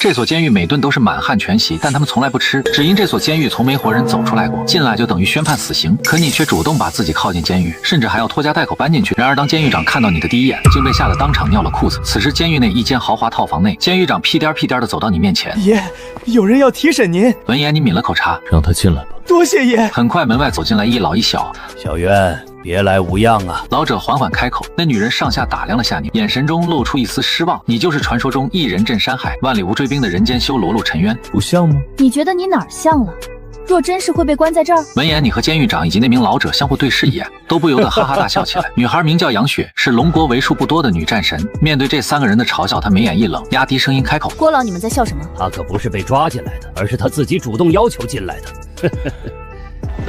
这所监狱每顿都是满汉全席，但他们从来不吃，只因这所监狱从没活人走出来过，进来就等于宣判死刑。可你却主动把自己靠近监狱，甚至还要拖家带口搬进去。然而当监狱长看到你的第一眼，竟被吓得当场尿了裤子。此时监狱内一间豪华套房内，监狱长屁颠屁颠的走到你面前，爷，有人要提审您。闻言你抿了口茶，让他进来吧。多谢爷。很快门外走进来一老一小。小渊，别来无恙啊！老者缓缓开口，那女人上下打量了下你，眼神中露出一丝失望。你就是传说中一人镇山海，万里无追兵的人间修罗陆沉渊，不像吗？你觉得你哪儿像了？若真是会被关在这儿。闻言，你和监狱长以及那名老者相互对视一眼，都不由得哈哈大笑起来。女孩名叫杨雪，是龙国为数不多的女战神。面对这3个人的嘲笑，她眉眼一冷，压低声音开口：“郭老，你们在笑什么？他可不是被抓进来的，而是他自己主动要求进来的。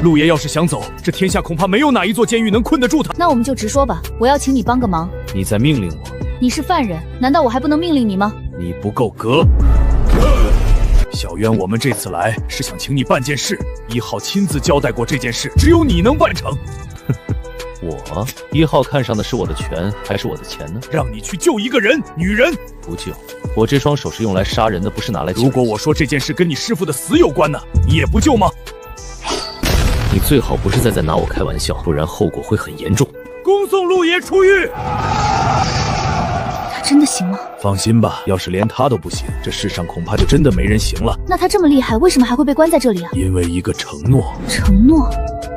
陆爷要是想走，这天下恐怕没有哪一座监狱能困得住他。那我们就直说吧，我要请你帮个忙。你在命令我？你是犯人，难道我还不能命令你吗？你不够格。小渊，我们这次来是想请你办件事，1号亲自交代过这件事，只有你能办成。我1号看上的是我的权还是我的钱呢？让你去救一个人，女人不救，我这双手是用来杀人的，不是拿来救。如果我说这件事跟你师父的死有关呢，你也不救吗？你最好不是在拿我开玩笑，不然后果会很严重。恭送陆爷出狱。他真的行吗？放心吧，要是连他都不行，这世上恐怕就真的没人行了。那他这么厉害，为什么还会被关在这里啊？因为一个承诺。承诺？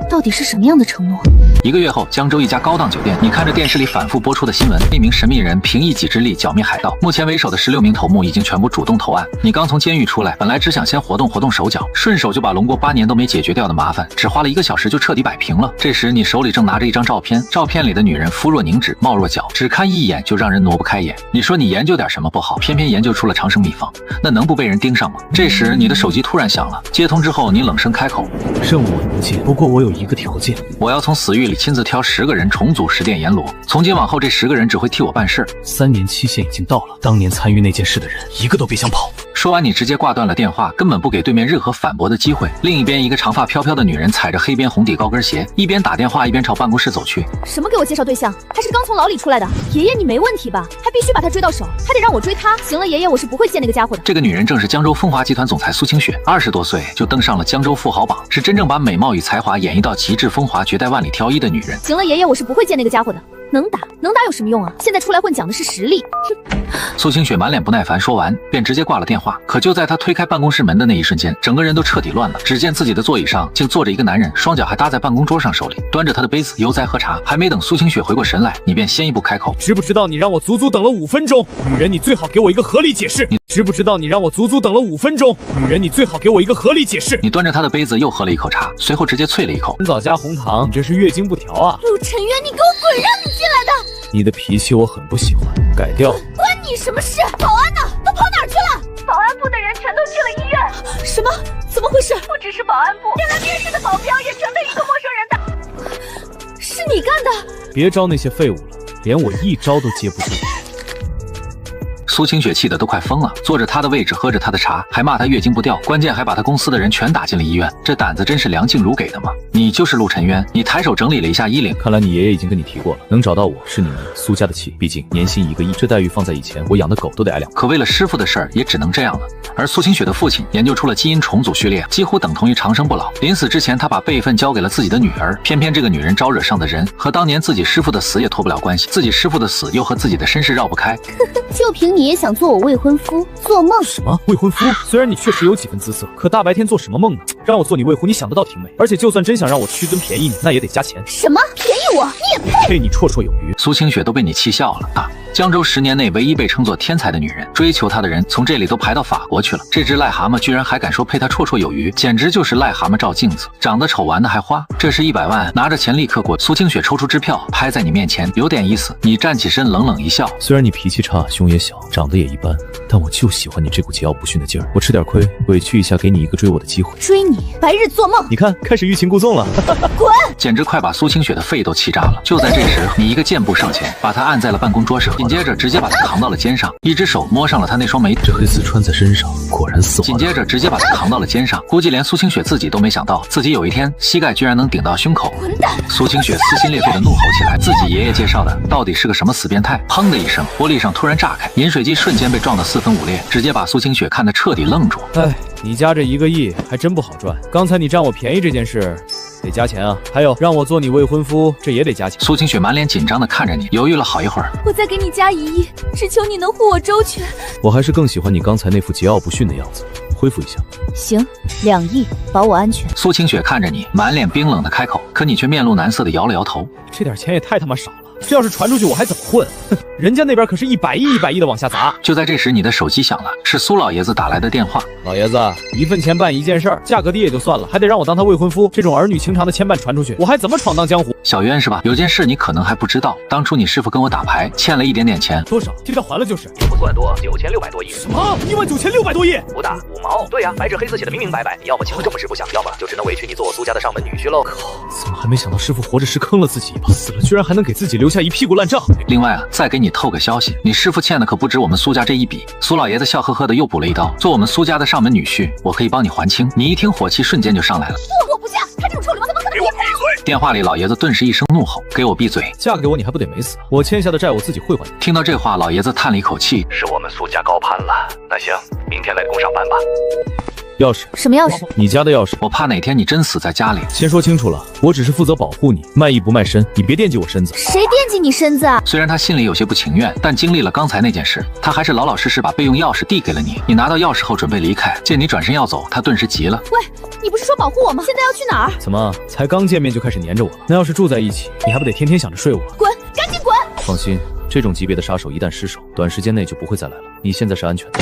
到底是什么样的承诺？1个月后，江州一家高档酒店，你看着电视里反复播出的新闻，一名神秘人凭一己之力剿灭海盗，目前为首的16名头目已经全部主动投案。你刚从监狱出来，本来只想先活动活动手脚，顺手就把龙国8年都没解决掉的麻烦，只花了1个小时就彻底摆平了。这时你手里正拿着一张照片，照片里的女人肤若凝脂，貌若角，只看一眼就让人挪不开眼。你说你研究点什么不好，偏偏研究出了长生秘方，那能不被人盯上吗？这时你的手机突然响了，接通之后你冷声开口：任务我能接，不过我有一个条件。我要从死狱里亲自挑10个人重组十殿阎罗，从今往后这10个人只会替我办事。3年期限已经到了，当年参与那件事的人一个都别想跑。说完，你直接挂断了电话，根本不给对面任何反驳的机会。另一边，一个长发飘飘的女人踩着黑边红底高跟鞋，一边打电话一边朝办公室走去。什么给我介绍对象？他是刚从牢里出来的。爷爷，你没问题吧？还必须把他追到手，还得让我追他。行了，爷爷，我是不会见那个家伙的。这个女人正是江州风华集团总裁苏清雪，20多岁就登上了江州富豪榜，是真正把美貌与才华演绎到极致，风华绝代万里挑一的女人。行了，爷爷，我是不会见那个家伙的。能打有什么用啊？现在出来混讲的是实力。哼！苏清雪满脸不耐烦，说完便直接挂了电话。可就在她推开办公室门的那一瞬间，整个人都彻底乱了。只见自己的座椅上竟坐着一个男人，双脚还搭在办公桌上，手里端着他的杯子悠哉喝茶。还没等苏清雪回过神来，你便先一步开口：知不知道你让我足足等了5分钟？女人，你最好给我一个合理解释。知不知道你让我足足等了5分钟？女人，你最好给我一个合理解释。你端着他的杯子又喝了一口茶，随后直接啐了一口：红枣加红糖，你这是月经不调啊！陆沉渊，你给我滚！让你进来的！你的脾气我很不喜欢，改掉。关你什么事？保安呢？都跑哪儿去了？保安部的人全都去了医院。什么？怎么回事？不只是保安部，连来面试的保镖也全被一个陌生人打。是你干的？别招那些废物了，连我一招都接不住。苏清雪气得都快疯了，坐着他的位置，喝着他的茶，还骂他月经不调，关键还把他公司的人全打进了医院。这胆子真是梁静茹给的吗？你就是陆沉渊。你抬手整理了一下衣领，看来你爷爷已经跟你提过了，能找到我是你们苏家的气，毕竟年薪1个亿，这待遇放在以前，我养的狗都得挨2。可为了师傅的事儿，也只能这样了。而苏清雪的父亲研究出了基因重组序列，几乎等同于长生不老。临死之前，他把辈分交给了自己的女儿，偏偏这个女人招惹上的人和当年自己师傅的死也脱不了关系，自己师傅的死又和自己的身世绕不开。就凭你也想做我未婚夫？做梦！什么未婚夫？虽然你确实有几分姿色，可大白天做什么梦呢？让我做你未婚，你想得到挺美。而且就算真想让我屈尊便宜你，那也得加钱。什么便宜我？你也配？配你绰绰有余。苏清雪都被你气笑了啊！江州10年内唯一被称作天才的女人，追求她的人从这里都排到法国去了。这只癞蛤蟆居然还敢说配她绰绰有余，简直就是癞蛤蟆照镜子，长得丑玩的还花。这是100万，拿着钱立刻过。苏清雪抽出支票拍在你面前，有点意思。你站起身冷冷一笑，虽然你脾气差，胸也小，长得也一般，但我就喜欢你这股桀骜不驯的劲儿。我吃点亏，委屈一下，给你一个追我的机会。追你？白日做梦！你看，开始欲擒故纵了。滚！简直快把苏清雪的肺都气气炸了。就在这时，你一个箭步上前，把他按在了办公桌上，紧接着直接把他扛到了肩上，一只手摸上了他那双美。这黑丝穿在身上，果然丝滑。紧接着直接把他扛到了肩上，估计连苏清雪自己都没想到，自己有一天膝盖居然能顶到胸口。混蛋！苏清雪撕心裂肺的怒吼起来，自己爷爷介绍的到底是个什么死变态？砰的一声，玻璃上突然炸开，饮水机瞬间被撞得4分5裂，直接把苏清雪看得彻底愣住。哎，你家这1个亿还真不好赚。刚才你占我便宜这件事得加钱啊，还有让我做你未婚夫，这也得加钱。苏清雪满脸紧张的看着你，犹豫了好一会儿。我再给你加1亿，只求你能护我周全。我还是更喜欢你刚才那副桀骜不驯的样子，恢复一下。行，2亿，保我安全。苏清雪看着你，满脸冰冷的开口，可你却面露难色的摇了摇头。这点钱也太他妈少了，这要是传出去我还怎么混？哼，人家那边可是100亿100亿的往下砸。就在这时，你的手机响了，是苏老爷子打来的电话。老爷子，1份钱办1件事儿，价格低也就算了，还得让我当他未婚夫，这种儿女情长的牵绊传出去，我还怎么闯荡江湖？小渊是吧？有件事你可能还不知道，当初你师傅跟我打牌，欠了一点点钱。多少？替他还了就是。不算多，9600多亿。什么？19600多亿？不大，5毛。对呀，白纸黑字写的明明白白，你要么情不这么不想，要么就只能委屈你做我苏家的上门女婿喽。靠，怎么还没想到师傅活着是坑了自己一把，死了居然还能给自己留下一屁股烂账。另外啊，再给你透个消息，你师傅欠的可不止我们苏家这一笔。苏老爷子笑呵呵的又补了一刀，做我们苏家的上门女婿，我可以帮你还清。你一听火气瞬间就上来了。我不嫁，他这种臭流氓怎么可能给我闭嘴！电话里老爷子顿时一声怒吼，给我闭嘴！嫁给我你还不得美死？我欠下的债我自己会还。听到这话，老爷子叹了一口气，是我们苏家高攀了。那行，明天来工上班吧。钥匙？什么钥匙？你家的钥匙。我怕哪天你真死在家里。先说清楚了，我只是负责保护你，卖艺不卖身，你别惦记我身子。谁惦记你身子啊？虽然他心里有些不情愿，但经历了刚才那件事，他还是老老实实把备用钥匙递给了你。你拿到钥匙后准备离开，见你转身要走，他顿时急了。喂，你不是说保护我吗？现在要去哪儿？怎么才刚见面就开始黏着我了？那要是住在一起，你还不得天天想着睡我？滚，赶紧滚！放心，这种级别的杀手一旦失手，短时间内就不会再来了。你现在是安全的。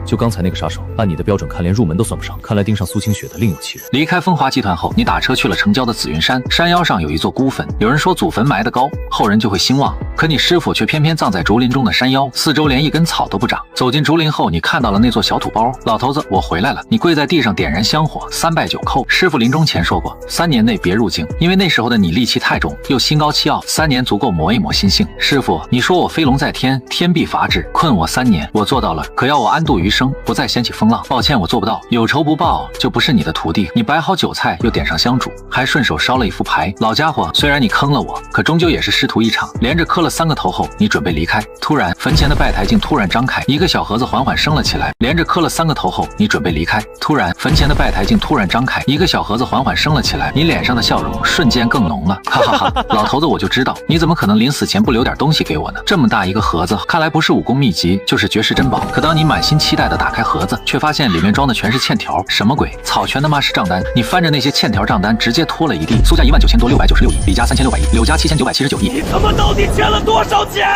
就刚才那个杀手，按你的标准看，连入门都算不上。看来盯上苏清雪的另有其人。离开风华集团后，你打车去了城郊的紫云山，山腰上有一座孤坟。有人说祖坟埋得高，后人就会兴旺，可你师傅却偏偏葬在竹林中的山腰，四周连一根草都不长。走进竹林后，你看到了那座小土包。老头子，我回来了。你跪在地上点燃香火，3拜9叩。师傅临终前说过，3年内别入境，因为那时候的你戾气太重，又心高气傲，3年足够磨一磨心性。师傅，你说我飞龙在天，天必罚之，困我3年，我做到了，可要我安度余生，不再掀起风浪。抱歉，我做不到。有仇不报就不是你的徒弟。你摆好酒菜，又点上香烛，还顺手烧了一副牌。老家伙，虽然你坑了我，可终究也是师徒一场。连着磕了3个头后，你准备离开。突然，坟前的拜台竟突然张开，一个小盒子缓缓升了起来。连着磕了3个头后，你准备离开。突然，坟前的拜台竟突然张开，一个小盒子缓缓升了起来。你脸上的笑容瞬间更浓了，哈哈哈！老头子，我就知道你怎么可能临死前不留点东西给我呢？这么大一个盒子，看来不是武功秘籍，就是绝世珍宝。可当你满心期待的打开盒子，却发现里面装的全是欠条，什么鬼？草全他妈是账单！你翻着那些欠条账单，直接拖了一地。苏家19600多696亿，李家3600亿，柳家7979亿。你他妈到底欠了多少钱？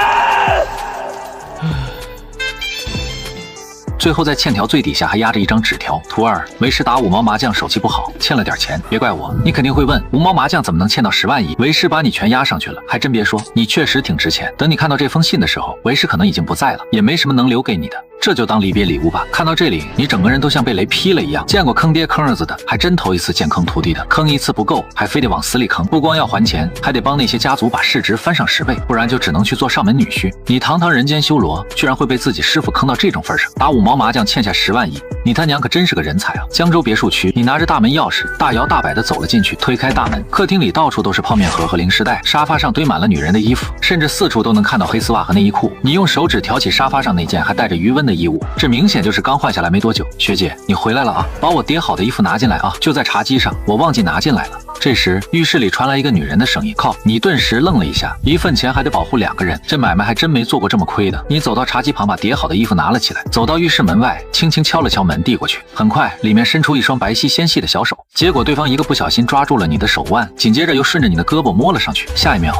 最后在欠条最底下还压着一张纸条，图2，为师打5毛麻将手气不好，欠了点钱，别怪我。你肯定会问，5毛麻将怎么能欠到10万亿？为师把你全压上去了。还真别说，你确实挺值钱。等你看到这封信的时候，为师可能已经不在了，也没什么能留给你的。这就当离别礼物吧。看到这里，你整个人都像被雷劈了一样。见过坑爹坑儿子的，还真头一次见坑徒弟的。坑一次不够，还非得往死里坑。不光要还钱，还得帮那些家族把市值翻上10倍，不然就只能去做上门女婿。你堂堂人间修罗，居然会被自己师傅坑到这种份上，打5毛麻将欠下10万亿。你他娘可真是个人才啊！江州别墅区，你拿着大门钥匙，大摇大摆地走了进去，推开大门，客厅里到处都是泡面盒和零食袋，沙发上堆满了女人的衣服，甚至四处都能看到黑丝袜和内衣裤。你用手指挑起沙发上那件还带着余温的衣物，这明显就是刚换下来没多久。学姐，你回来了啊，把我叠好的衣服拿进来啊，就在茶几上，我忘记拿进来了。这时浴室里传来一个女人的声音，靠！你顿时愣了一下，1份钱还得保护2个人，这买卖还真没做过这么亏的。你走到茶几旁，把叠好的衣服拿了起来，走到浴室门外，轻轻敲了敲门，递过去。很快，里面伸出一双白皙纤细的小手，结果对方一个不小心抓住了你的手腕，紧接着又顺着你的胳膊摸了上去。下一秒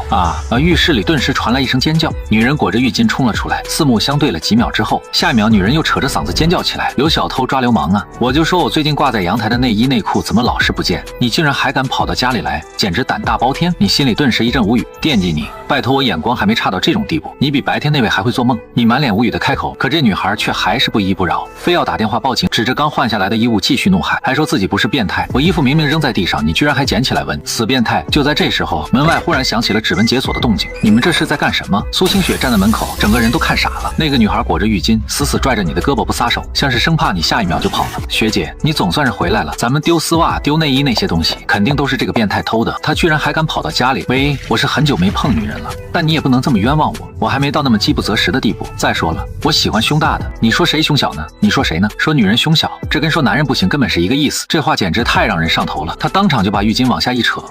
浴室里顿时传来一声尖叫，女人裹着浴巾冲了出来，四目相对了几秒之后，下一秒女人又扯着嗓子尖叫起来：“刘小偷抓流氓啊！我就说我最近挂在阳台的内衣内裤怎么老是不见，你竟然还敢跑到家里来，简直胆大包天！”你心里顿时一阵无语，惦记你，拜托我眼光还没差到这种地步，你比白天那位还会做梦。你满脸无语的开口，可这女孩却还是不依不饶，非要打电话报警，指着刚换下来的衣物继续怒喊，还说自己不是变态，我衣服明明扔在地上，你居然还捡起来闻，死变态！就在这时候，门外忽然响起了指纹解锁的动静。你们这是在干什么？苏清雪站在门口，整个人都看傻了。那个女孩裹着浴巾，死死拽着你的胳膊不撒手，像是生怕你下一秒就跑了。学姐，你总算是回来了，咱们丢丝袜、丢内衣那些东西，肯定都是这个变态偷的。他居然还敢跑到家里。喂，我是很久没碰女人了，但你也不能这么冤枉我，我还没到那么饥不择食的地步。再说了，我喜欢胸大的，你说谁胸小呢？你说谁呢？说女人胸小，这跟说男人不行根本是一个意思。这话简直太让人上头了。他当场就把浴巾往下一扯，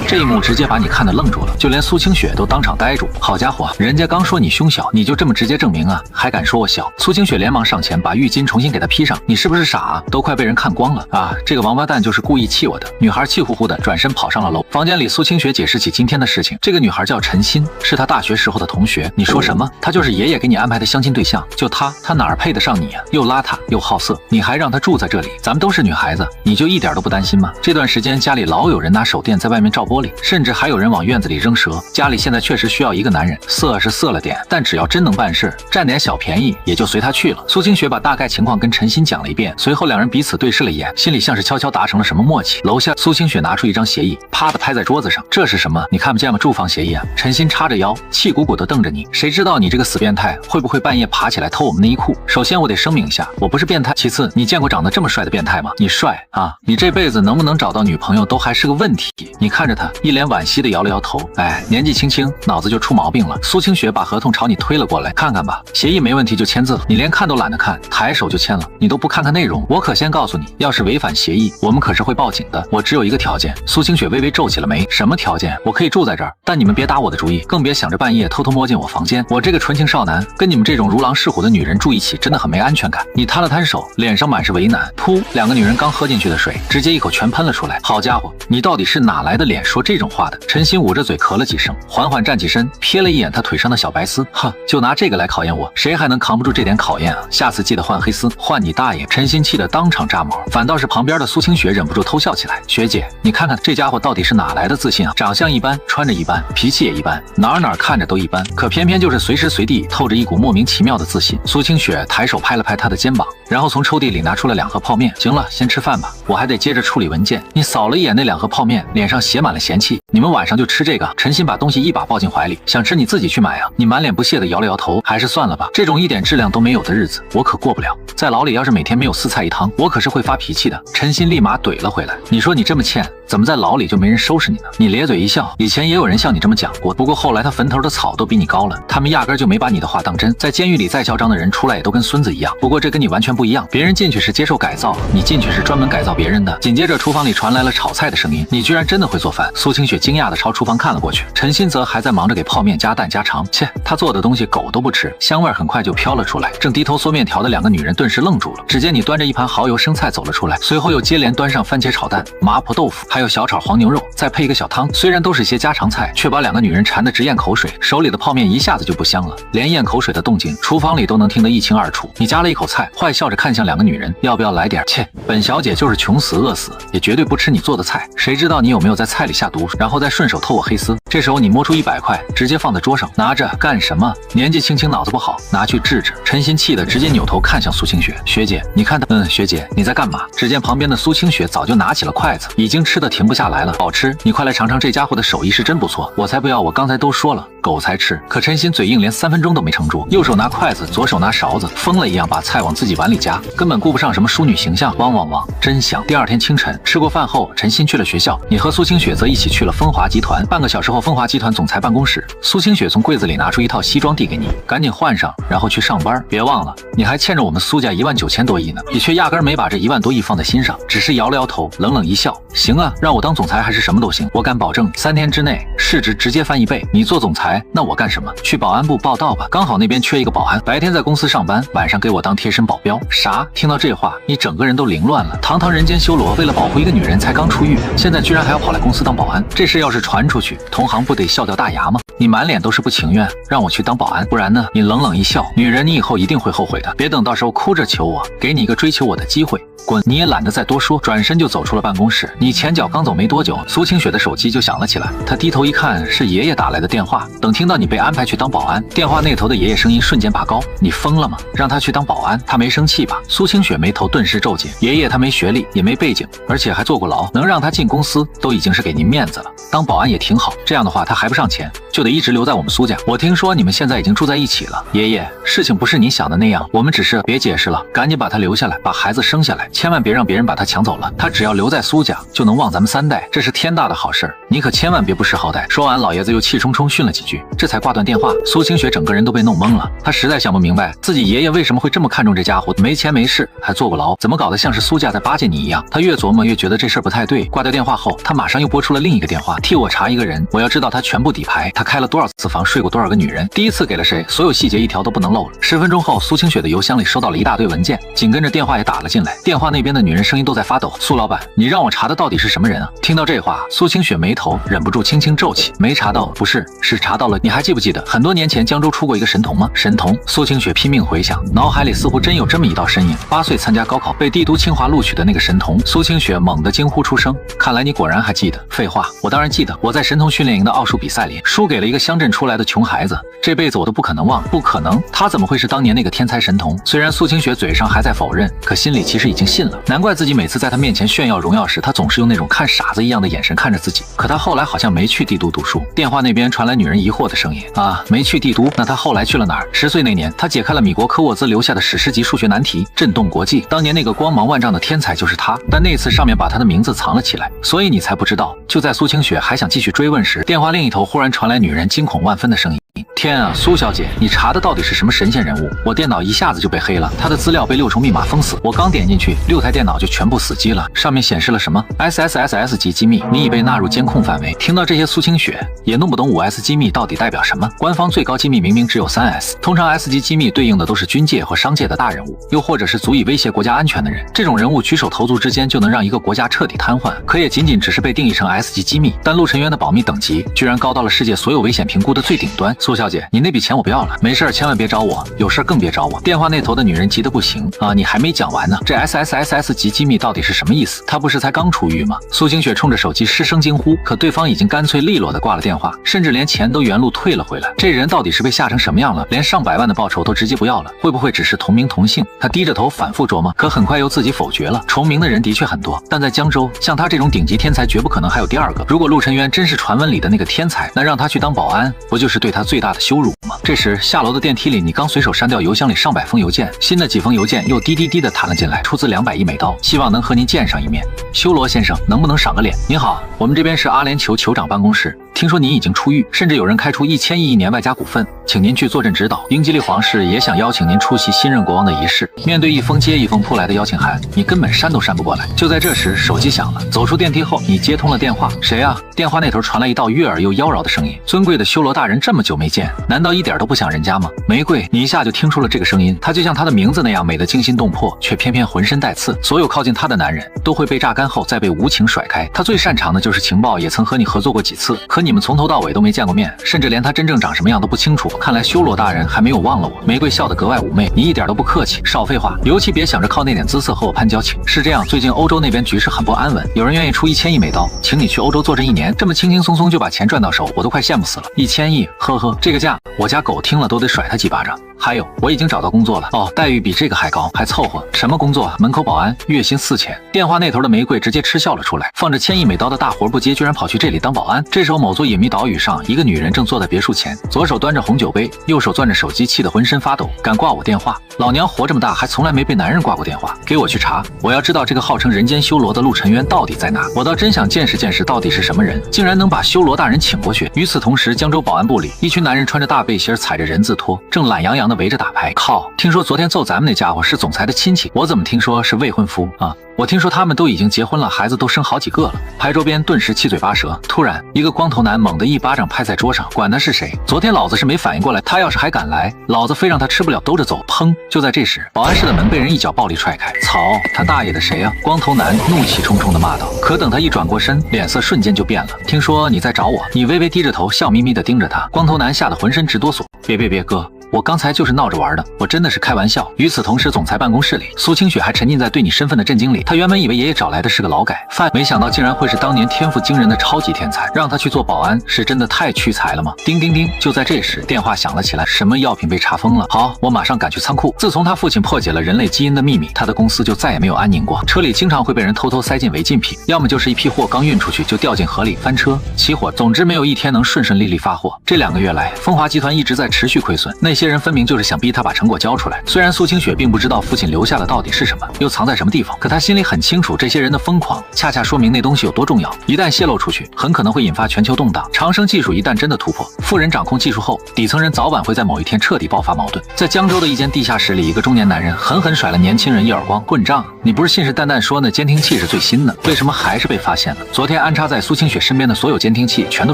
这一幕直接把你看得愣住了，就连苏清雪都当场呆住。好家伙，人家刚说你胸小，你就这么直接证明啊？还敢说我小？苏清雪连忙上前把浴巾重新给他披上。你是不是傻啊？都快被人看光了啊！这个王八蛋就是故意气我的。女孩气呼呼的转身跑上了楼。房间里，苏清雪解释起今天的事情。这个女孩叫陈欣，是她大学时候的同学。你说什么？她就是爷爷给你安排的相亲对象。就她哪儿配得上你啊？又邋遢又好色，你还让她住在这里？咱们都是女孩子，你就一点都不担心吗？这段时间家里老有人拿手电在外面照玻璃，甚至还有人往院子里扔蛇。家里现在确实需要一个男人，色是色了点，但只要真能办事，占点小便宜也就随他去了。苏清雪把大概情况跟陈欣讲了一遍，随后两人彼此对视了一眼，心里像是悄悄达成了什么默契。楼下，苏清雪拿出一张协议，啪的拍在桌子上。这是什么？你看不见吗？住房协议啊！陈欣叉着腰，气鼓鼓的瞪着你。谁知道你这个死变态会不会半夜爬起来偷我们内衣裤？首先我得声明一下，我不是变态。其次，你见过长得这么帅的变态吗？你帅啊？你这辈子能不能找到女朋友都还是个问题。你看着他，一脸惋惜的摇了摇头。哎，年纪轻轻，脑子就出毛病了。苏清雪把合同朝你推了过来，看看吧，协议没问题就签字。你连看都懒得看，抬手就签了，你都不看看内容。我可先告诉你，要是违反协议，我们可是会报警的。我只有一个条件。苏清雪微微皱起了眉。什么条件？我可以住在这儿，但你们别打我的主意，更别想着半夜偷偷摸进我房间。我这个纯情少男跟你们这种如狼似虎的女人住一起，真的很没安全感。你摊了摊手，脸上满是为难。噗，两个女人刚喝进去的水，直接一口全喷了出来。好家伙，你到底是哪来的脸说这种话的？陈欣捂着嘴咳了几声，缓缓站起身，瞥了一眼他腿上的小白丝。哼，就拿这个来考验我，谁还能扛不住这点考验啊？下次记得换黑丝。换你大爷！陈欣气得当场炸毛，反倒是旁边的苏清雪忍不住偷笑起来。学姐，你看看这家伙到底是哪来的自信啊？长相一般，穿着一般，脾气也一般，哪看着都一般，可偏偏就是随时随地透着一股莫名其妙的自信。苏清雪抬手拍了拍他的肩膀，然后从抽屉里拿出了2盒泡面。行了，先吃饭吧，我还得接着处理文件。你扫了一眼那2盒泡面，脸上写满了嫌弃。你们晚上就吃这个？陈欣把东西一把抱进怀里，想吃你自己去买啊。你满脸不屑的摇了摇头，还是算了吧，这种一点质量都没有的日子我可过不了。在牢里要是每天没有4菜1汤，我可是会发脾气的。陈欣立马怼了回来，你说你这么欠，怎么在牢里就没人收拾你呢？你咧嘴一笑，以前也有人像你这么讲过，不过后来他坟头的草都比你高了，他们压根就没把你的话当真。在监狱里再嚣张的人出来也都跟孙子一样，不过这跟你完全不一样，别人进去是接受改造，你进去是专门改造别人的。紧接着厨房里传来了炒菜的声音，你居然真的会做饭？苏清雪惊讶的朝厨房看了过去，陈欣则还在忙着给泡面加蛋加肠。切，他做的东西狗都不吃，香味很快就飘了出来。正低头嗦面条的2个女人顿时愣住了，只见你端着一盘蚝油生菜走了出来，随后又接连端上番茄炒蛋、麻婆豆腐，还有小炒黄牛肉，再配一个小汤。虽然都是些家常菜，却把2个女人馋得直咽口水，手里的泡面一下子就不香了，连咽口水的动静厨房里都能听得一清二楚。你夹了一口菜，坏笑着看向2个女人，要不要来点？切，本小姐就是穷死饿死也绝对不吃你做的菜，谁知道你有没有在菜里下毒，然后再顺手偷我黑丝。这时候你摸出100块，直接放在桌上，拿着干什么？年纪轻轻脑子不好，拿去治治。陈欣气的直接扭头看向苏清雪，学姐，你看他，学姐你在干嘛？只见旁边的苏清雪早就拿起了筷子，已经吃得停不下来了。好吃，你快来尝尝，这家伙的手艺是真不错。我才不要，我刚才都说了，狗才吃。可陈欣嘴硬，连3分钟都没撑住，右手拿筷子，左手拿勺子，疯了一样把菜往自己碗里夹，根本顾不上什么淑女形象。汪汪汪，真香！第2天清晨，吃过饭后，陈欣去了学校，你和苏清雪则一起去了风华集团。半个小时后，风华集团总裁办公室，苏清雪从柜子里拿出一套西装递给你，赶紧换上，然后去上班。别忘了，你还欠着我们苏家19000多亿呢。你却压根没把这1万多亿放在心上，只是摇了摇头，冷冷一笑。行啊，让我当总裁还是什么都行，我敢保证3天之内市值直接翻1倍。你做总裁，那我干什么？去保安部报道吧，刚好那边缺一个保安，白天在公司上班，晚上给我当贴身保镖。啥？听到这话，你整个人都凌乱了。堂堂人间修罗，为了保护一个女人才刚出狱，现在居然还要跑来公司当保安，这事要是传出去，同行不得笑掉大牙吗？你满脸都是不情愿，让我去当保安，不然呢？你冷冷一笑，女人，你以后一定会后悔的，别等到时候哭着求我，给你一个追求我的机会。滚！你也懒得再多说，转身就走出了办公室。你前脚刚走没多久，苏清雪的手机就响了起来。她低头一看，是爷爷打来的电话。等听到你被安排去当保安，电话那头的爷爷声音瞬间拔高：你疯了吗？让他去当保安，他没生气吧？苏清雪眉头顿时皱紧。爷爷他没学历，也没背景，而且还坐过牢，能让他进公司都已经是给您面子了。当保安也挺好，这样的话他还不上钱，就得一直留在我们苏家。我听说你们现在已经住在一起了。爷爷，事情不是你想的那样，我们只是……别解释了，赶紧把他留下来，把孩子生下来，千万别让别人把他抢走了。他只要留在苏家，就能旺咱们3代，这是天大的好事儿，你可千万别不识好歹。说完，老爷子又气冲冲训了几句，这才挂断电话。苏清雪整个人都被弄懵了，他实在想不明白自己爷爷为什么会这么看重这家伙，没钱没势，还坐过牢，怎么搞得像是苏家在巴结你一样？他越琢磨越觉得这事儿不太对。挂掉电话后，他马上又拨出了另一个电话，替我查一个人，我要知道他全部底牌，他开了多少次房，睡过多少个女人，第一次给了谁，所有细节一条都不能漏了。10分钟后，苏清雪的邮箱里收到了一大堆文件，紧跟着电话也打了进来。电话那边的女人声音都在发抖：苏老板，你让我查的到底是什么人啊？听到这话，苏清雪眉头忍不住轻轻皱起。没查到，不是，是查到了。你还记不记得很多年前江州出过一个神童吗？神童？苏清雪拼命回想，脑海里似乎真有这么一道身影。8岁参加高考被帝都清华录取的那个神童。苏清雪猛地惊呼出声：看来你果然还记得。废话，我当然记得，我在神童训练营的奥数比赛里输给了一个乡镇出来的穷孩子，这辈子我都不可能忘。不可能，他怎么会是当年那个天才神童？虽然苏清雪嘴上还在否认，可心里其实已经信了。难怪自己每次在他面前炫耀荣耀时，他总是用那种看傻子一样的眼神看着自己。可他后来好像没去帝都读书。电话那边传来女人疑惑的声音：啊，没去帝都，那他后来去了哪儿？10岁那年，他解开了米国科沃兹留下的史诗级数学难题，震动国际。当年那个光芒万丈的天才就是他，但那次上面把他的名字藏了起来，所以你才不知道。就在苏清雪还想继续追问时，电话另一头忽然传来女人惊恐万分的声音：天啊，苏小姐，你查的到底是什么神仙人物？我电脑一下子就被黑了，他的资料被6重密码封死，我刚点进去，6台电脑就全部死机了，上面显示了什么 SSSS 级机密，你已被纳入监控范围。听到这些，苏清雪也弄不懂5S 机密到底代表什么。官方最高机密明明只有3S，通常 S 级机密对应的都是军界和商界的大人物，又或者是足以威胁国家安全的人。这种人物举手投足之间就能让一个国家彻底瘫痪，可也仅仅只是被定义成 S 级机密。但陆晨渊的保密等级居然高到了世界所有危险评估的最顶端。苏小姐，你那笔钱我不要了，没事千万别找我，有事更别找我。电话那头的女人急得不行啊，你还没讲完呢，这 SSSS 级机密到底是什么意思？他不是才刚出狱吗？苏清雪冲着手机失声惊呼，可对方已经干脆利落的挂了电话，甚至连钱都原路退了回来。这人到底是被吓成什么样了？连上百万的报酬都直接不要了，会不会只是同名同姓？他低着头反复琢磨，可很快又自己否决了。重名的人的确很多，但在江州，像他这种顶级天才绝不可能还有第二个。如果陆晨渊真是传闻里的那个天才，那让他去当保安，不就是对他最大的羞辱吗？这时下楼的电梯里，你刚随手删掉邮箱里上百封邮件，新的几封邮件又滴滴滴的弹了进来，出资200亿美刀，希望能和您见上一面。修罗先生，能不能赏个脸？您好，我们这边是阿联酋酋长办公室，听说您已经出狱，甚至有人开出1000亿1年外加股份，请您去坐镇指导。英吉利皇室也想邀请您出席新任国王的仪式。面对一封接一封扑来的邀请函，你根本删都删不过来。就在这时，手机响了，走出电梯后，你接通了电话。谁啊？电话那头传来一道悦耳又妖娆的声音：尊贵的修罗大人，这么久没见，难道一点都不想人家吗？玫瑰，你一下就听出了这个声音，它就像它的名字那样美得惊心动魄，却偏偏浑身带刺。所有靠近他的男人都会被榨干后再被无情甩开。他最擅长的就是情报，也曾和你合作过几次，可你们从头到尾都没见过面，甚至连他真正长什么样都不清楚。看来修罗大人还没有忘了我。玫瑰笑得格外妩媚，你一点都不客气，少废话，尤其别想着靠那点姿色和我攀交情。是这样，最近欧洲那边局势很不安稳，有人愿意出1000亿美刀，请你去欧洲坐镇1年，这么轻轻松松就把钱赚到手，我都快羡慕死了。1000亿，呵呵，这个价我家狗听了都得甩他几巴掌。还有，我已经找到工作了哦，待遇比这个还高，还凑合。什么工作？门口保安，月薪4000。电话那头的玫瑰直接嗤笑了出来，放着1000亿美刀的大活不接，居然跑去这里当保安。这时候，某座隐秘岛屿上，一个女人正坐在别墅前，左手端着红酒杯，右手攥着手机，气得浑身发抖。敢挂我电话？老娘活这么大还从来没被男人挂过电话。给我去查，我要知道这个号称人间修罗的陆晨渊到底在哪。我倒真想见识见识到底是什么人，竟然能把修罗大人请过去。与此同时，江州保安部里，一群男人穿着大背心，踩着人字拖，正懒洋洋的围着打牌。靠，听说昨天揍咱们那家伙是总裁的亲戚，我怎么听说是未婚夫啊？我听说他们都已经结婚了，孩子都生好几个了。牌桌边顿时七嘴八舌，突然一个光头男猛地一巴掌拍在桌上，管他是谁，昨天老子是没反应过来，他要是还敢来，老子非让他吃不了兜着走。砰！就在这时，保安室的门被人一脚暴力踹开。操他大爷的谁啊！光头男怒气冲冲地骂道。可等他一转过身，脸色瞬间就变了。听说你在找我？你微微低着头，笑眯眯地盯着他。光头男吓得浑身直哆嗦。别哥，我刚才就是闹着玩的，我真的是开玩笑。与此同时，总裁办公室里，苏清雪还沉浸在对你身份的震惊里。她原本以为爷爷找来的是个劳改犯，没想到竟然会是当年天赋惊人的超级天才。让他去做保安，是真的太屈才了吗？叮叮叮！就在这时，电话响了起来，什么药品被查封了？好，我马上赶去仓库。自从他父亲破解了人类基因的秘密，他的公司就再也没有安宁过。车里经常会被人偷偷塞进违禁品，要么就是一批货刚运出去就掉进河里翻车起火，总之没有一天能顺顺利利发货。这2个月来，风华集团一直在持续亏损，那些人分明就是想逼他把成果交出来。虽然苏清雪并不知道父亲留下的到底是什么，又藏在什么地方，可他心里很清楚，这些人的疯狂恰恰说明那东西有多重要。一旦泄露出去，很可能会引发全球动荡。长生技术一旦真的突破，富人掌控技术后，底层人早晚会在某一天彻底爆发矛盾。在江州的一间地下室里，一个中年男人狠狠甩了年轻人一耳光。混账！你不是信誓旦旦说那监听器是最新的，为什么还是被发现了？昨天安插在苏清雪身边的所有监听器全都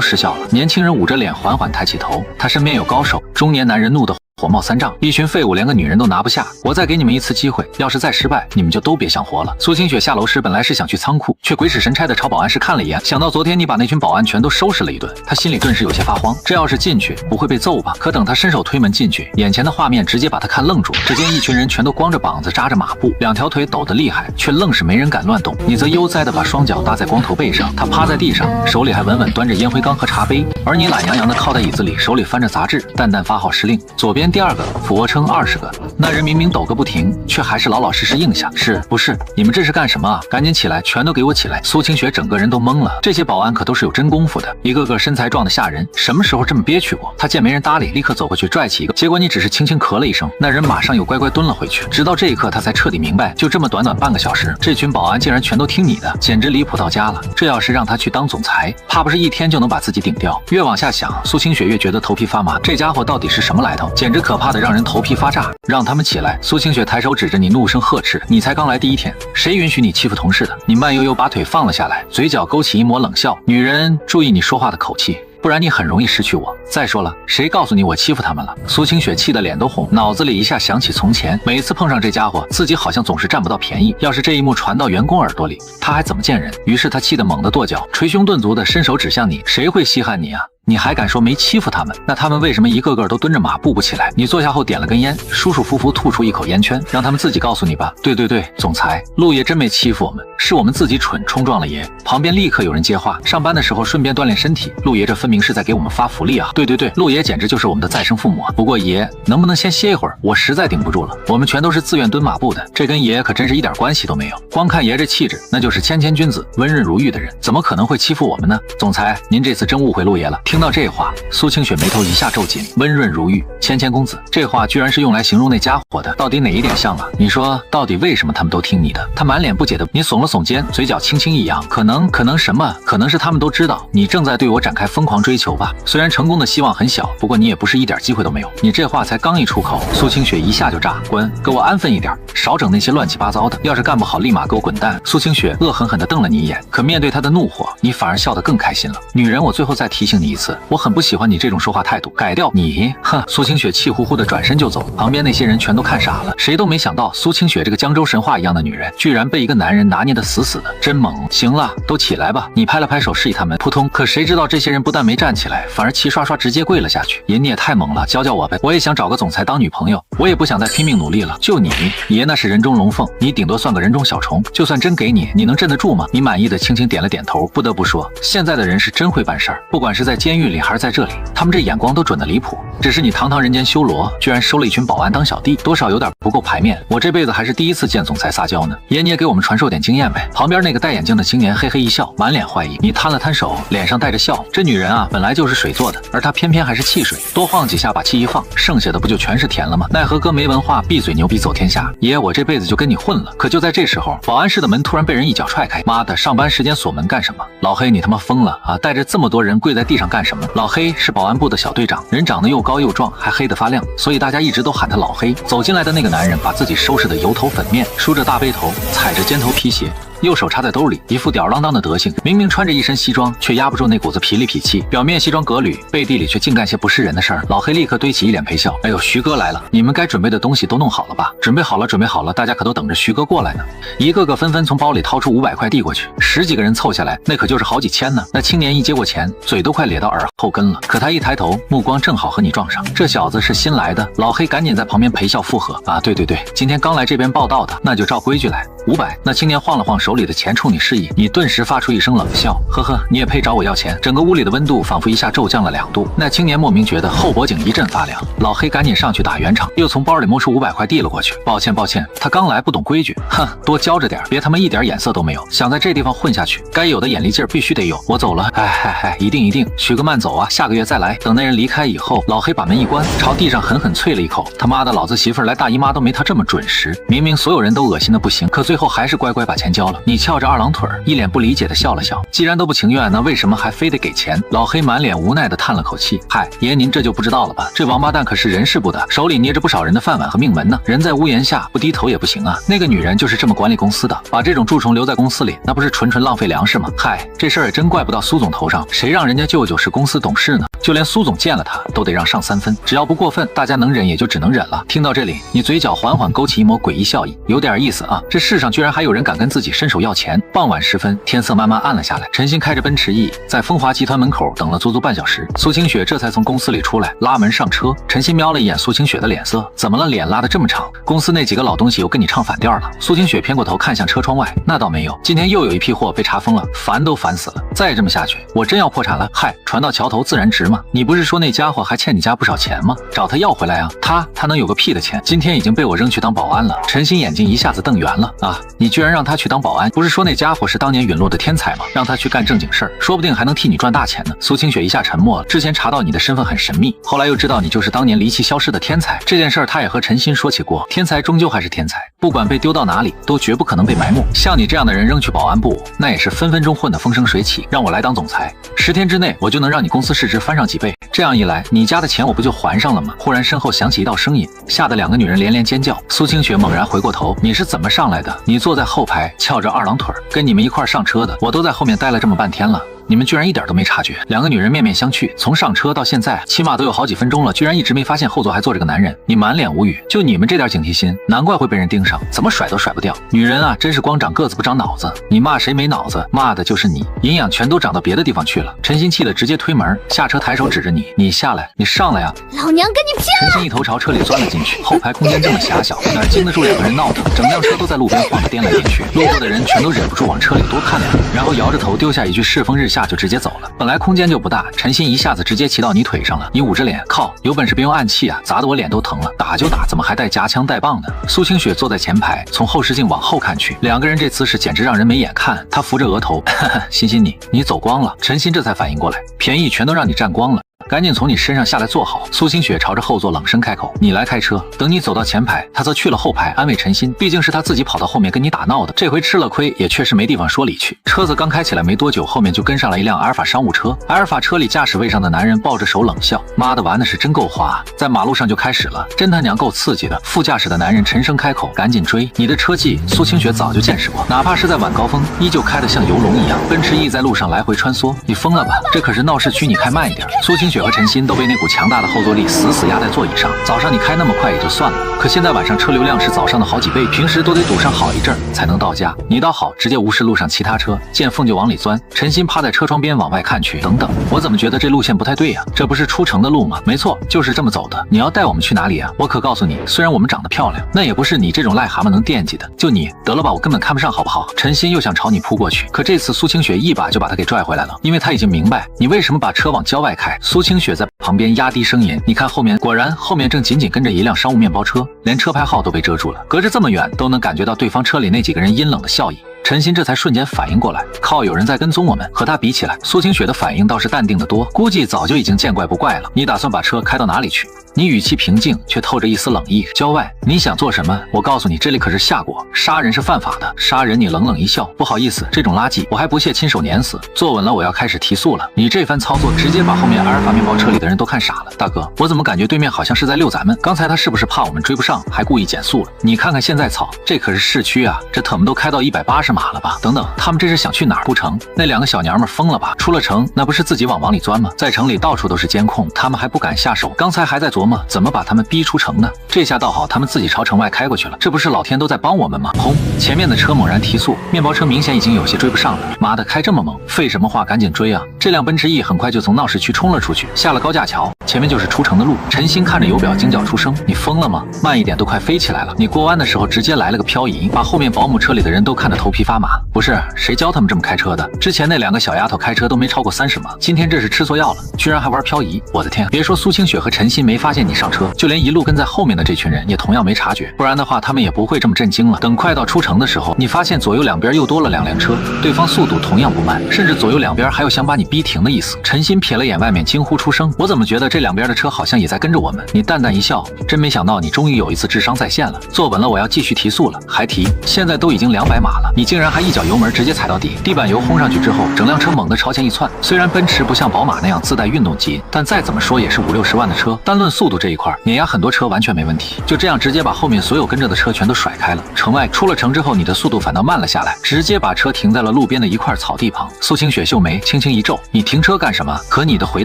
失效了。年轻人捂着脸缓缓抬起头，他身边有高手。中年男人怒得火冒三丈，一群废物连个女人都拿不下，我再给你们一次机会，要是再失败，你们就都别想活了。苏清雪下楼时本来是想去仓库，却鬼使神差的朝保安室看了一眼，想到昨天你把那群保安全都收拾了一顿，他心里顿时有些发慌，这要是进去不会被揍吧？可等他伸手推门进去，眼前的画面直接把他看愣住。只见一群人全都光着膀子扎着马步，2条腿抖得厉害，却愣是没人敢乱动。你则悠哉的把双脚搭在光头背上，他趴在地上，手里还稳稳端着烟灰缸和茶杯，而你懒洋洋的靠在椅子里，手里翻着杂志，淡淡发号施令。左边第2个俯卧撑20个，那人明明抖个不停，却还是老老实实应下。是不是？你们这是干什么啊？赶紧起来，全都给我起来！苏清雪整个人都懵了，这些保安可都是有真功夫的，一个个身材壮得吓人，什么时候这么憋屈过？他见没人搭理，立刻走过去拽起一个，结果你只是轻轻咳了一声，那人马上又乖乖蹲了回去。直到这一刻，他才彻底明白，就这么短短半个小时，这群保安竟然全都听你的，简直离谱到家了。这要是让他去当总裁，怕不是1天就能把自己顶掉。越往下想，苏清雪越觉得头皮发麻，这家伙到底是什么来头？简直可怕的让人头皮发炸！让他们起来！苏清雪抬手指着你，怒声呵斥：“你才刚来第1天，谁允许你欺负同事的？”你慢悠悠把腿放了下来，嘴角勾起一抹冷笑：“女人，注意你说话的口气，不然你很容易失去我。再说了，谁告诉你我欺负他们了？”苏清雪气得脸都红，脑子里一下想起从前，每次碰上这家伙，自己好像总是占不到便宜。要是这一幕传到员工耳朵里，他还怎么见人？于是他气得猛地跺脚，捶胸顿足的伸手指向你：“谁会稀罕你啊？你还敢说没欺负他们？那他们为什么一个个都蹲着马步不起来？”你坐下后点了根烟，舒舒服服吐出一口烟圈，让他们自己告诉你吧。对，总裁，陆爷真没欺负我们，是我们自己蠢冲撞了爷。旁边立刻有人接话：“上班的时候顺便锻炼身体，陆爷这分明是在给我们发福利啊！”对，陆爷简直就是我们的再生父母啊！不过爷能不能先歇一会儿？我实在顶不住了。我们全都是自愿蹲马步的，这跟爷可真是一点关系都没有。光看爷这气质，那就是谦谦君子、温润如玉的人，怎么可能会欺负我们呢？总裁，您这次真误会陆爷了。听到这话，苏清雪眉头一下皱紧。温润如玉，谦公子，这话居然是用来形容那家伙的，到底哪一点像啊？你说到底为什么他们都听你的？他满脸不解的，你耸了耸肩，嘴角轻轻一扬，可能什么？可能是他们都知道你正在对我展开疯狂追求吧？虽然成功的希望很小，不过你也不是一点机会都没有。你这话才刚一出口，苏清雪一下就炸，滚，给我安分一点，少整那些乱七八糟的，要是干不好立马给我滚蛋！苏清雪恶狠狠地瞪了你一眼，可面对他的怒火，你反而笑得更开心了。女人，我最后再提醒你一次，我很不喜欢你这种说话态度，改掉你！哼！苏清雪气呼呼地转身就走，旁边那些人全都看傻了，谁都没想到苏清雪这个江州神话一样的女人，居然被一个男人拿捏得死死的，真猛！行了，都起来吧！你拍了拍手示意他们，扑通！可谁知道这些人不但没站起来，反而齐刷刷直接跪了下去。爷你也太猛了，教教我呗！我也想找个总裁当女朋友，我也不想再拼命努力了。就你，爷那是人中龙凤，你顶多算个人中小虫，就算真给你，你能镇得住吗？你满意的轻轻点了点头。不得不说，现在的人是真会办事儿，不管是在监狱里还是在这里，他们这眼光都准得离谱。只是你堂堂人间修罗，居然收了一群保安当小弟，多少有点不够排面。我这辈子还是第一次见总裁撒娇呢，爷你也给我们传授点经验呗。旁边那个戴眼镜的青年嘿嘿一笑，满脸怀疑。你摊了摊手，脸上带着笑。这女人啊，本来就是水做的，而她偏偏还是汽水，多晃几下把气一放，剩下的不就全是甜了吗？奈奈何哥没文化，闭嘴牛逼走天下。爷，我这辈子就跟你混了。可就在这时候，保安室的门突然被人一脚踹开。妈的，上班时间锁门干什么？老黑，你他妈疯了啊！带着这么多人跪在地上干什么？老黑是保安部的小队长，人长得又高又壮，还黑得发亮，所以大家一直都喊他老黑。走进来的那个男人把自己收拾得油头粉面，梳着大背头，踩着尖头皮鞋，右手插在兜里，一副吊儿郎当的德行。明明穿着一身西装，却压不住那股子痞里痞气，表面西装革履，背地里却净干些不是人的事儿。老黑立刻堆起一脸陪笑：“哎呦，徐哥来了，你们该准备的东西都弄好了吧？”“准备好了，准备好了，大家可都等着徐哥过来呢。”一个个纷纷从包里掏出500块递过去，10几个人凑下来，那可就是好几千呢。那青年一接过钱，嘴都快咧到耳后根了。可他一抬头，目光正好和你撞上，这小子是新来的。老黑赶紧在旁边陪笑附和：“啊，对对对，今天刚来这边报道的，那就照规矩来。500。”那青年晃了晃手里的钱，冲你示意，你顿时发出一声冷笑：“呵呵，你也配找我要钱？”整个屋里的温度仿佛一下骤降了2度。那青年莫名觉得后脖颈一阵发凉，老黑赶紧上去打圆场，又从包里摸出500块递了过去。“抱歉抱歉，他刚来不懂规矩，哼，多教着点，别他妈一点眼色都没有，想在这地方混下去，该有的眼力劲儿必须得有。我走了。”“哎，一定一定，许个慢走啊，下个月再来。”等那人离开以后，老黑把门一关，朝地上狠狠啐了一口：“他妈的，老子媳妇儿来大姨妈都没他这么准时。”明明所有人都恶心的不行，可最后还是乖乖把钱交了。你翘着2郎腿，一脸不理解的笑了笑。既然都不情愿，那为什么还非得给钱？老黑满脸无奈的叹了口气：“嗨，爷您这就不知道了吧？这王八蛋可是人事部的，手里捏着不少人的饭碗和命门呢。人在屋檐下，不低头也不行啊。那个女人就是这么管理公司的，把这种蛀虫留在公司里，那不是纯浪费粮食吗？嗨，这事儿也真怪不到苏总头上，谁让人家舅舅是公司董事呢？就连苏总见了他都得让上3分，只要不过分，大家能忍也就只能忍了。”听到这里，你嘴角缓缓勾起一抹诡异笑意，有点意思啊，这世上居然还有人敢跟自己伸手要钱。傍晚时分，天色慢慢暗了下来，陈鑫开着奔驰 E 在风华集团门口等了足足半小时，苏清雪这才从公司里出来，拉门上车。陈鑫瞄了一眼苏清雪的脸色，怎么了？脸拉得这么长？公司那几个老东西又跟你唱反调了？苏清雪偏过头看向车窗外，那倒没有，今天又有一批货被查封了，烦都烦死了，再这么下去我真要破产了。嗨，船到桥头自然直嘛，你不是说那家伙还欠你家不少钱吗？找他要回来啊。他能有个屁的钱，今天已经被我扔去当保安了。陈鑫眼睛一下子瞪圆了啊，你居然让他去当保安？不是说那家伙是当年陨落的天才吗？让他去干正经事儿，说不定还能替你赚大钱呢。苏清雪一下沉默了，之前查到你的身份很神秘，后来又知道你就是当年离奇消失的天才，这件事儿他也和陈鑫说起过，天才终究还是天才，不管被丢到哪里都绝不可能被埋没。像你这样的人扔去保安部，那也是分分钟混得风生水起，让我来当总裁，10天之内我就能让你公司市值翻上几倍，这样一来你家的钱我不就还上了吗？忽然身后响起一道声音，吓得2个女人连连尖叫。苏清雪猛然回过头，你是怎么上来的？你坐在后排翘着2郎腿，跟你们一块上车的，我都在后面待了这么半天了，你们居然一点都没察觉。2个女人面面相觑，从上车到现在起码都有好几分钟了，居然一直没发现后座还坐着个男人。你满脸无语，就你们这点警惕心，难怪会被人盯上，怎么甩都甩不掉。女人啊，真是光长个子不长脑子，你骂谁没脑子？骂的就是你，营养全都长到别的地方去了。陈鑫气得直接推门下车，抬手指着你：“你下来，你上来呀！”老娘跟你拼了！陈鑫一头朝车里钻了进去，后排空间这么狭小，哪经得住2个人闹腾？整辆车都在路边晃得颠来颠去，路过的人全都忍不住往车里多看2眼，然后摇着头丢下一句世风日下就直接走了。本来空间就不大，陈鑫一下子直接骑到你腿上了，你捂着脸，靠，有本事别用暗器啊，砸得我脸都疼了。打就打，怎么还带夹枪带棒的？苏清雪坐在前排，从后视镜往后看去，2个人这姿势简直让人没眼看。她扶着额头，欣欣你走光了。陈鑫这才反应过来，便宜全都让你占光了，赶紧从你身上下来坐好。苏清雪朝着后座冷声开口：“你来开车。”等你走到前排，她则去了后排安慰陈鑫，毕竟是他自己跑到后面跟你打闹的，这回吃了亏也确实没地方说理去。车子刚开起来没多久，后面就跟上了一辆阿尔法商务车。阿尔法车里驾驶位上的男人抱着手冷笑：“妈的，玩的是真够花，在马路上就开始了，真他娘够刺激的。”副驾驶的男人沉声开口：“赶紧追！”你的车技苏清雪早就见识过，哪怕是在晚高峰依旧开得像游龙一样。奔驰 E 在路上来回穿梭，你疯了吧？这可是闹市区，你开慢一点。苏清雪和陈鑫都被那股强大的后坐力死死压在座椅上。早上你开那么快也就算了，可现在晚上车流量是早上的好几倍，平时都得堵上好一阵才能到家。你倒好，直接无视路上其他车，见缝就往里钻。陈鑫趴在车窗边往外看去，等等，我怎么觉得这路线不太对呀？这不是出城的路吗？没错，就是这么走的。你要带我们去哪里啊？我可告诉你，虽然我们长得漂亮，那也不是你这种癞蛤蟆能惦记的。就你得了吧，我根本看不上，好不好？陈鑫又想朝你扑过去，可这次苏清雪一把就把他给拽回来了，因为他已经明白你为什么把车往郊外开。苏清雪在旁边压低声音：“你看后面，果然后面正紧紧跟着一辆商务面包车，连车牌号都被遮住了，隔着这么远都能感觉到对方车里那几个人阴冷的笑意。”陈鑫这才瞬间反应过来，靠，有人在跟踪我们。和他比起来，苏清雪的反应倒是淡定得多，估计早就已经见怪不怪了。你打算把车开到哪里去？你语气平静，却透着一丝冷意。郊外，你想做什么？我告诉你，这里可是夏国，杀人是犯法的。杀人，你冷冷一笑，不好意思，这种垃圾我还不屑亲手碾死。坐稳了，我要开始提速了。你这番操作直接把后面阿尔法面包车里的人都看傻了。大哥，我怎么感觉对面好像是在溜咱们？刚才他是不是怕我们追不上，还故意减速了？你看看现在草，这可是市区啊，这特么都开到180码了吧？等等，他们这是想去哪儿？不成，那两个小娘们疯了吧？出了城，那不是自己往里钻吗？在城里到处都是监控，他们还不敢下手。刚才还在琢磨怎么把他们逼出城呢。这下倒好，他们自己朝城外开过去了，这不是老天都在帮我们吗？轰！前面的车猛然提速，面包车明显已经有些追不上了。妈的，开这么猛，废什么话，赶紧追啊！这辆奔驰 E 很快就从闹市区冲了出去，下了高架桥，前面就是出城的路。陈鑫看着油表惊叫出声：“你疯了吗？慢一点都快飞起来了！你过弯的时候直接来了个漂移，把后面保姆车里的人都看得头皮发麻。不是谁教他们这么开车的？之前那两个小丫头开车都没超过30码，今天这是吃错药了，居然还玩漂移！我的天！别说苏清雪和陈鑫没发现你上车，就连一路跟在后面的这群人也同样没察觉，不然的话他们也不会这么震惊了。等快到出城的时候，你发现左右两边又多了2辆车，对方速度同样不慢，甚至左右两边还有想把你逼停的意思。”陈鑫瞥了眼外面，惊呼出声：“我怎么觉得这两边的车好像也在跟着我们？”你淡淡一笑，真没想到你终于有一次智商在线了。坐稳了，我要继续提速了，还提？现在都已经200码了，你竟然还一脚油门直接踩到底，地板油轰上去之后，整辆车猛地朝前一窜。虽然奔驰不像宝马那样自带运动级，但再怎么说也是50-60万的车，单论速度这一块，碾压很多车完全没问题。就这样直接把后面所有跟着的车全都甩开了。城外出了城之后，你的速度反倒慢了下来，直接把车停在了路边的一块草地旁。苏清雪秀眉轻轻一皱：“你停车干什么？”可你的回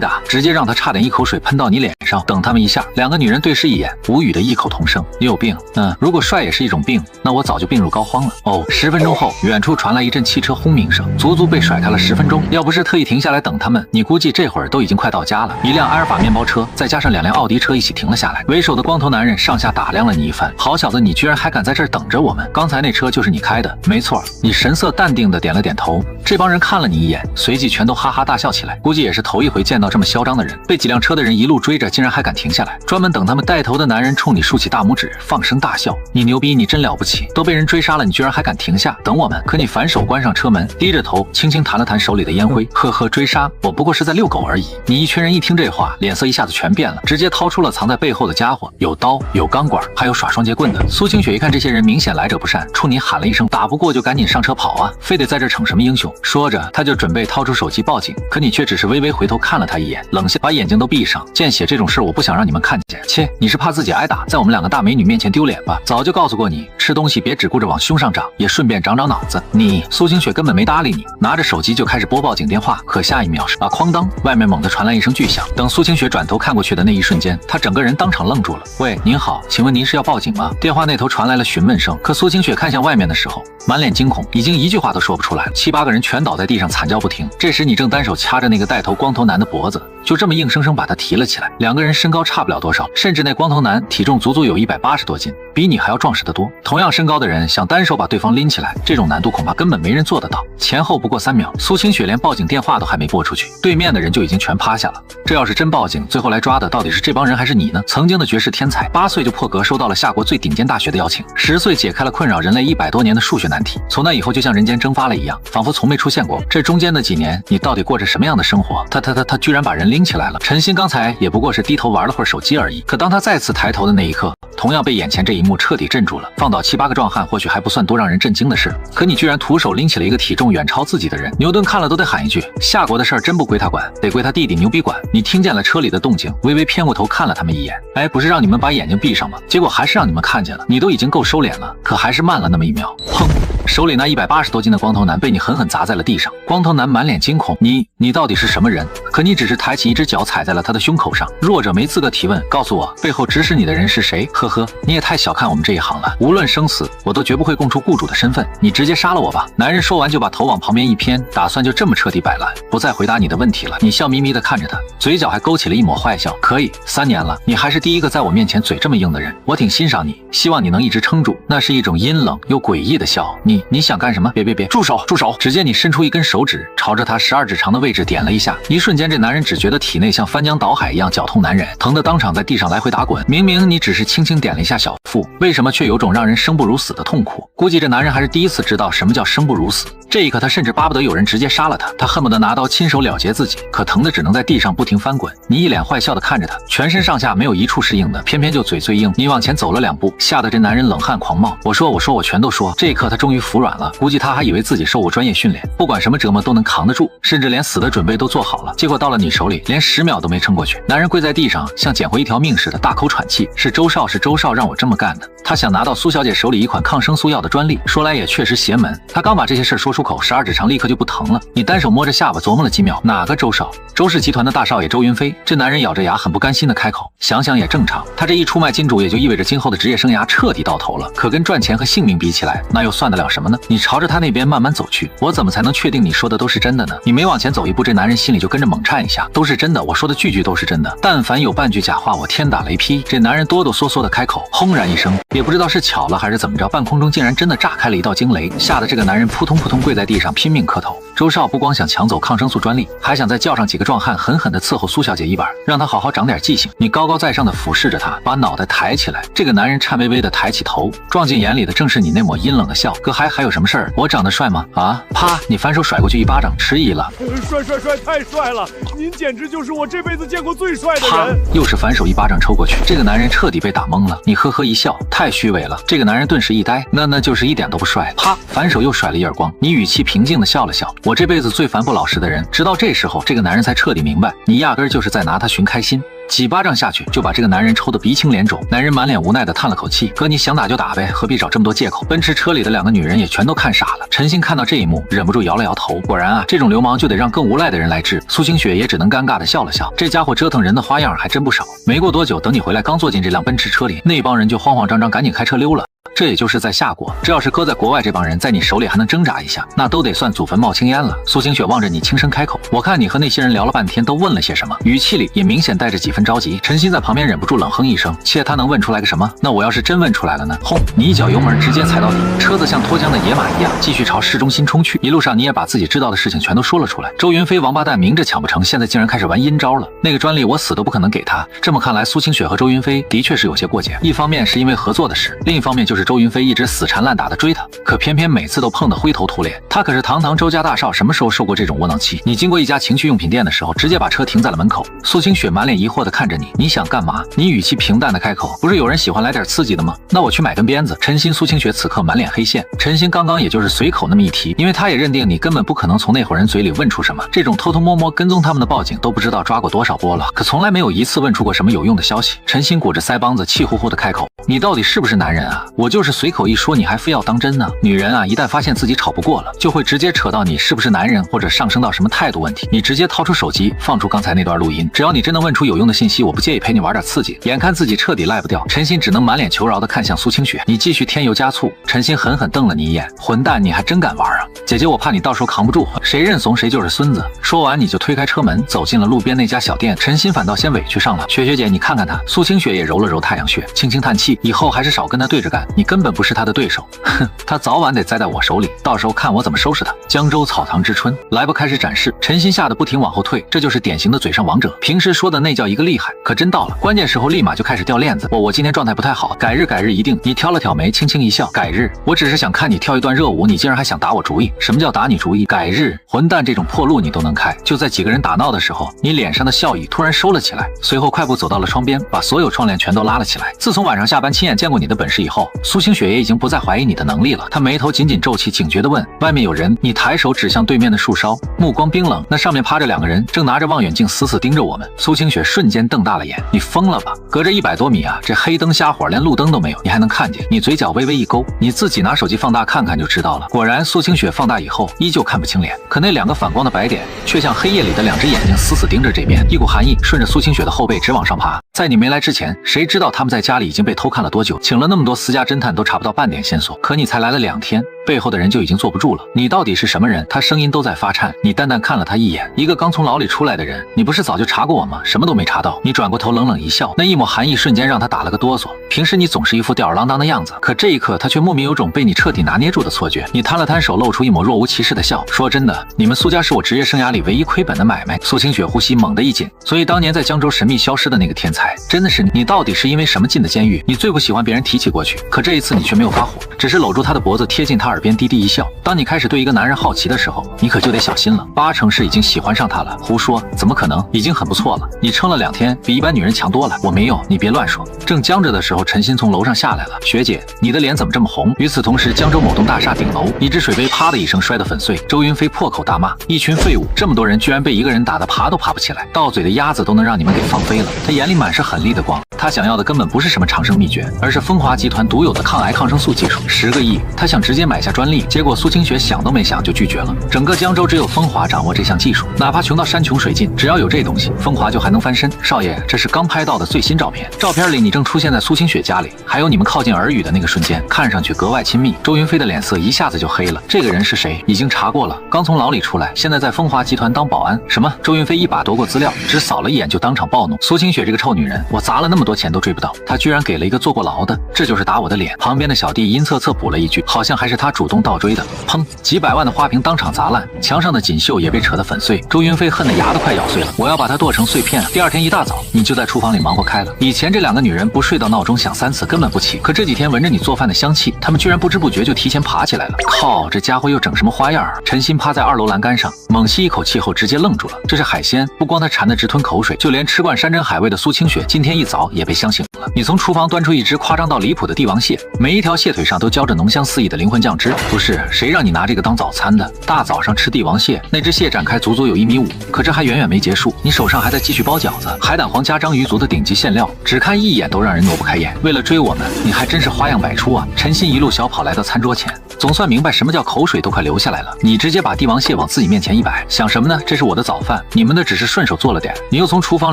答直接让他差点一口水喷到你脸上。等他们一下，两个女人对视一眼，无语的异口同声：“你有病。”如果帅也是一种病，那我早就病入膏肓了。哦，10分钟后，远处传来一阵汽车轰鸣声，足足被甩开了10分钟。要不是特意停下来等他们，你估计这会儿都已经快到家了。一辆阿尔法面包车，再加上2辆奥迪车一起停了下来。为首的光头男人上下打量了你一番：“好小子，你居然还敢在这儿等着我们？刚才那车就是你开的？”“没错。”你神色淡定的点了点头。这帮人看了你一眼，随即全都哈哈大笑起来。估计也是头一回见到这么嚣张的人，被几辆车的人一路追着，竟然还敢停下来，专门等他们带头的男人冲你竖起大拇指，放声大笑：“你牛逼，你真了不起！都被人追杀了，你居然还敢停下等我们！”可你反手关上车门，低着头轻轻弹了弹手里的烟灰：“呵呵，追杀我不过是在遛狗而已。”你一群人一听这话，脸色一下子全变了，直接掏出了藏在背后的家伙，有刀，有钢管，还有耍双截棍的。苏清雪一看这些人明显来者不善，冲你喊了一声：“打不过就赶紧上车跑啊，非得在这逞什么英雄？”说着他就准备掏出手机报警，可你却只是微微回头看了他一眼，冷笑：“把眼睛都闭上，见血这种事我不想让你们看见。”切，你是怕自己挨打，在我们2个大美女面前丢脸吧？早就告诉过你，吃东西别只顾着往胸上长，也顺便长长脑子。你苏清雪根本没搭理你，拿着手机就开始拨报警电话。可下一秒啊，哐当，外面猛地传来一声巨响。等苏清雪转头看过去的那一瞬间，她整个人当场愣住了。“喂，您好，请问您是要报警吗？”电话那头传来了询问声。可苏清雪看向外面的时候，满脸惊恐，已经一句话都说不出来了。7、8个人全倒在地上惨叫不停。这时你正单手掐着那个带头光头男的脖子，就这么硬生生把他提了起来。2个人身高差不了多少，甚至那光头男体重足足有180多斤，比你还要壮实得多。同样身高的人想单手把对方拎起来，这种难度恐怕根本没人做得到。前后不过3秒，苏清雪连报警电话都还没拨出去，对面的人就已经全趴下了。这要是真报警，最后来抓的到底是这帮人还是你呢？曾经的绝世天才，8岁就破格收到了夏国最顶尖大学的邀请，10岁解开了困扰人类100多年的数学难题，从那以后就像人间蒸发了一样，仿佛从没出现过。这中间的几年，你到底过着什么样的生活？他居然把人拎起来了。陈鑫刚才也不过是低头玩了会儿手机而已，可当他再次抬头的那一刻，同样被眼前这一幕彻底镇住了。放倒7、8个壮汉或许还不算多让人震惊的事，可你居然徒手拎起了一个体重远超自己的人。牛顿看了都得喊一句：夏国的事儿真不归他管，得归他弟弟牛逼管。你听见了车里的动静，微微偏过头看了他们一眼。哎，不是让你们把眼睛闭上吗？结果还是让你们看见了。你都已经够收敛了，可还是慢了那么1秒。砰！手里那180多斤的光头男被你狠狠砸在了地上。光头男满脸惊恐：你到底是什么人？可你只是抬起一只脚踩在了他的胸口上。弱者没资格提问，告诉我背后指使你的人是谁？呵呵，你也太小看我们这一行了。无论生死，我都绝不会供出雇主的身份。你直接杀了我吧！男人说完就把头往旁边一偏，打算就这么彻底摆烂，不再回答你的问题了。你笑眯眯地看着他，嘴角还勾起了一抹坏笑。可以，3年了，你还是第一个在我面前嘴这么硬的人，我挺欣赏你，希望你能一直撑住。那是一种阴冷又诡异的笑。你想干什么？别，住手！只见你伸出一根手指，朝着他12指长的位置点了一下，一瞬间间，这男人只觉得体内像翻江倒海一样绞痛难忍，疼得当场在地上来回打滚。明明你只是轻轻点了一下小腹，为什么却有种让人生不如死的痛苦？估计这男人还是第一次知道什么叫生不如死。这一刻，他甚至巴不得有人直接杀了他，他恨不得拿刀亲手了结自己，可疼的只能在地上不停翻滚。你一脸坏笑的看着他，全身上下没有一处是硬的，偏偏就嘴最硬。你往前走了2步，吓得这男人冷汗狂冒。我说，我全都说。这一刻，他终于服软了。估计他还以为自己受过专业训练，不管什么折磨都能扛得住，甚至连死的准备都做好了。结果到了你手里，连10秒都没撑过去。男人跪在地上，像捡回一条命似的，大口喘气。是周少让我这么干的。他想拿到苏小姐手里一款抗生素药的专利，说来也确实邪门。他刚把这些事说出口，12指肠立刻就不疼了。你单手摸着下巴琢磨了几秒，哪个周少？周氏集团的大少爷周云飞。这男人咬着牙，很不甘心的开口。想想也正常，他这一出卖金主，也就意味着今后的职业生涯彻底到头了。可跟赚钱和性命比起来，那又算得了什么呢？你朝着他那边慢慢走去，我怎么才能确定你说的都是真的呢？你每往前走一步，这男人心里就跟着猛颤一下。都是真的，我说的句句都是真的，但凡有半句假话，我天打雷劈。这男人哆哆嗦嗦的开口，轰然一声，也不知道是巧了还是怎么着，半空中竟然真的炸开了一道惊雷，吓得这个男人扑通扑通跪在地上拼命磕头。周少不光想抢走抗生素专利，还想再叫上几个壮汉狠狠地伺候苏小姐一板，让她好好长点记性。你高高在上的俯视着他，把脑袋抬起来。这个男人颤巍巍地抬起头，撞进眼里的正是你那抹阴冷的笑。哥还有什么事儿？我长得帅吗？啊！啪！你反手甩过去一巴掌，迟疑了。帅，太帅了！您简直就是我这辈子见过最帅的人。啪！又是反手一巴掌抽过去。这个男人彻底被打懵了。你呵呵一笑，太虚伪了。这个男人顿时一呆，那就是一点都不帅。啪！反手又甩了一耳光。你语气平静地笑了笑。我这辈子最烦不老实的人。直到这时候，这个男人才彻底明白，你压根儿就是在拿他寻开心。几巴掌下去，就把这个男人抽得鼻青脸肿。男人满脸无奈地叹了口气：“哥，你想打就打呗，何必找这么多借口？”奔驰车里的2个女人也全都看傻了。陈鑫看到这一幕，忍不住摇了摇头。果然啊，这种流氓就得让更无赖的人来治。苏清雪也只能尴尬地笑了笑。这家伙折腾人的花样还真不少。没过多久，等你回来，刚坐进这辆奔驰车里，那帮人就慌慌张张赶紧开车溜了。这也就是在夏国，这要是搁在国外，这帮人在你手里还能挣扎一下，那都得算祖坟冒青烟了。苏清雪望着你轻声开口：“我看你和那些人聊了半天，都问了些什么？”语气里也明显带着几分着急。陈鑫在旁边忍不住冷哼一声：“切，他能问出来个什么？那我要是真问出来了呢？”轰！你一脚油门直接踩到底，车子像脱缰的野马一样继续朝市中心冲去。一路上你也把自己知道的事情全都说了出来。周云飞王八蛋明着抢不成，现在竟然开始玩阴招了。那个专利我死都不可能给他。这么看来，苏清雪和周云飞的确是有些过节。一方面是因为合作的事，另一方面就是周云飞一直死缠烂打的追他，可偏偏每次都碰得灰头土脸。他可是堂堂周家大少，什么时候受过这种窝囊气？你经过一家情趣用品店的时候，直接把车停在了门口。苏清雪满脸疑惑地看着你，你想干嘛？你语气平淡地开口：“不是有人喜欢来点刺激的吗？那我去买根鞭子。”陈鑫、苏清雪此刻满脸黑线。陈鑫刚刚也就是随口那么一提，因为他也认定你根本不可能从那伙人嘴里问出什么。这种偷偷摸摸跟踪他们的报警都不知道抓过多少波了，可从来没有一次问出过什么有用的消息。陈鑫鼓着腮帮子，气呼呼地开口：“你到底是不是男人啊？我就是随口一说，你还非要当真呢？女人啊，一旦发现自己吵不过了，就会直接扯到你是不是男人，或者上升到什么态度问题。你直接掏出手机，放出刚才那段录音，只要你真能问出有用的信息，我不介意陪你玩点刺激。”眼看自己彻底赖不掉，陈鑫只能满脸求饶地看向苏清雪：“你继续添油加醋。”陈鑫狠狠瞪了你一眼：“混蛋，你还真敢玩啊！姐姐，我怕你到时候扛不住，谁认怂谁就是孙子。”说完，你就推开车门，走进了路边那家小店。陈鑫反倒先委屈上了：“雪姐，你看看他。”苏清雪也揉了揉太阳穴，轻轻叹气：“以后还是少跟他对着干，你根本不是他的对手。哼，他早晚得栽在我手里，到时候看我怎么收拾他。”江州草堂之春，来不开始展示。陈鑫吓得不停往后退，这就是典型的嘴上王者。平时说的那叫一个厉害，可真到了关键时候立马就开始掉链子。我今天状态不太好，改日一定。你挑了挑眉，轻轻一笑：“改日？我只是想看你跳一段热舞，你竟然还想打我主意？什么叫打你主意？改日？混蛋，这种破路你都能开！”就在几个人打闹的时候，你脸上的笑意突然收了起来，随后快步走到了窗边，把所有窗帘全都拉了起来。自从晚上下班亲眼见过你的本事以后，苏清雪也已经不再怀疑你的能力了。她眉头紧紧皱起，警觉地问：“外面有人？”你抬手指向对面的树梢，目光冰冷，那上面趴着2个人，正拿着望远镜死死盯着我们。苏清雪瞬间瞪大了眼：“你疯了吧？隔着100多米啊，这黑灯瞎火，连路灯都没有，你还能看见？”你嘴角微微一勾：“你自己拿手机放大看看就知道了。”果然，苏清雪放大以后依旧看不清脸，可那2个反光的白点却像黑夜里的2只眼睛，死死盯着这边。一股寒意顺着苏清雪的后背直往上爬。在你没来之前，谁知道他们在家里已经被偷看了多久？请了那么多私家侦探都查不到半点线索，可你才来了2天。背后的人就已经坐不住了。你到底是什么人？他声音都在发颤。你淡淡看了他一眼，一个刚从牢里出来的人，你不是早就查过我吗？什么都没查到。你转过头冷冷一笑，那一抹寒意瞬间让他打了个哆嗦。平时你总是一副吊儿郎当的样子，可这一刻他却莫名有种被你彻底拿捏住的错觉。你摊了摊手，露出一抹若无其事的笑，说真的，你们苏家是我职业生涯里唯一亏本的买卖。苏清雪呼吸猛地一紧，所以当年在江州神秘消失的那个天才，真的是你？你到底是因为什么进的监狱？你最不喜欢别人提起过去，可这一次你却没有发火，只是搂住他的脖子，贴近他耳边低低一笑。当你开始对一个男人好奇的时候，你可就得小心了，80%是已经喜欢上他了。胡说，怎么可能？已经很不错了。你撑了2天，比一般女人强多了。我没有，你别乱说。正僵着的时候，陈鑫从楼上下来了。学姐，你的脸怎么这么红？与此同时，江州某栋大厦顶楼，一只水杯啪的一声摔得粉碎。周云飞破口大骂：一群废物！这么多人居然被一个人打得爬都爬不起来，到嘴的鸭子都能让你们给放飞了。他眼里满是狠厉的光。他想要的根本不是什么长生秘诀，而是风华集团独有的抗癌抗生素技术。10个亿，他想直接买下专利，结果苏清雪想都没想就拒绝了。整个江州只有风华掌握这项技术，哪怕穷到山穷水尽，只要有这东西，风华就还能翻身。少爷，这是刚拍到的最新照片，照片里你正出现在苏清雪家里，还有你们靠近耳语的那个瞬间，看上去格外亲密。周云飞的脸色一下子就黑了。这个人是谁？已经查过了，刚从牢里出来，现在在风华集团当保安。什么？周云飞一把夺过资料，只扫了一眼就当场暴怒。苏清雪这个臭女人，我砸了那么多钱都追不到，她居然给了一个坐过牢的，这就是打我的脸。旁边的小弟阴恻恻补了一句，好像还是他主动倒追的。砰！几百万的花瓶当场砸烂，墙上的锦绣也被扯得粉碎。周云飞恨得牙都快咬碎了，我要把它剁成碎片。第2天一大早，你就在厨房里忙活开了。以前这2个女人不睡到闹钟响3次根本不起，可这几天闻着你做饭的香气，她们居然不知不觉就提前爬起来了。靠，这家伙又整什么花样啊？陈鑫趴在2楼栏杆上，猛吸一口气后直接愣住了。这是海鲜，不光他馋得直吞口水，就连吃惯山珍海味的苏清雪今天一早也被香醒了。你从厨房端出一只夸张到离谱的帝王蟹，每一条蟹腿上都浇着浓香四溢的灵魂酱汁。不是，谁让你拿这个当早餐的？大早上吃帝王蟹，那只蟹展开足足有1.5米。可这还远远没结束，你手上还在继续包饺子，海胆黄加章鱼足的顶级馅料，只看一眼都让人挪不开眼。为了追我们，你还真是花样百出啊！陈鑫一路小跑来到餐桌前，总算明白什么叫口水都快流下来了。你直接把帝王蟹往自己面前一摆，想什么呢？这是我的早饭，你们的只是顺手做了点。你又从厨房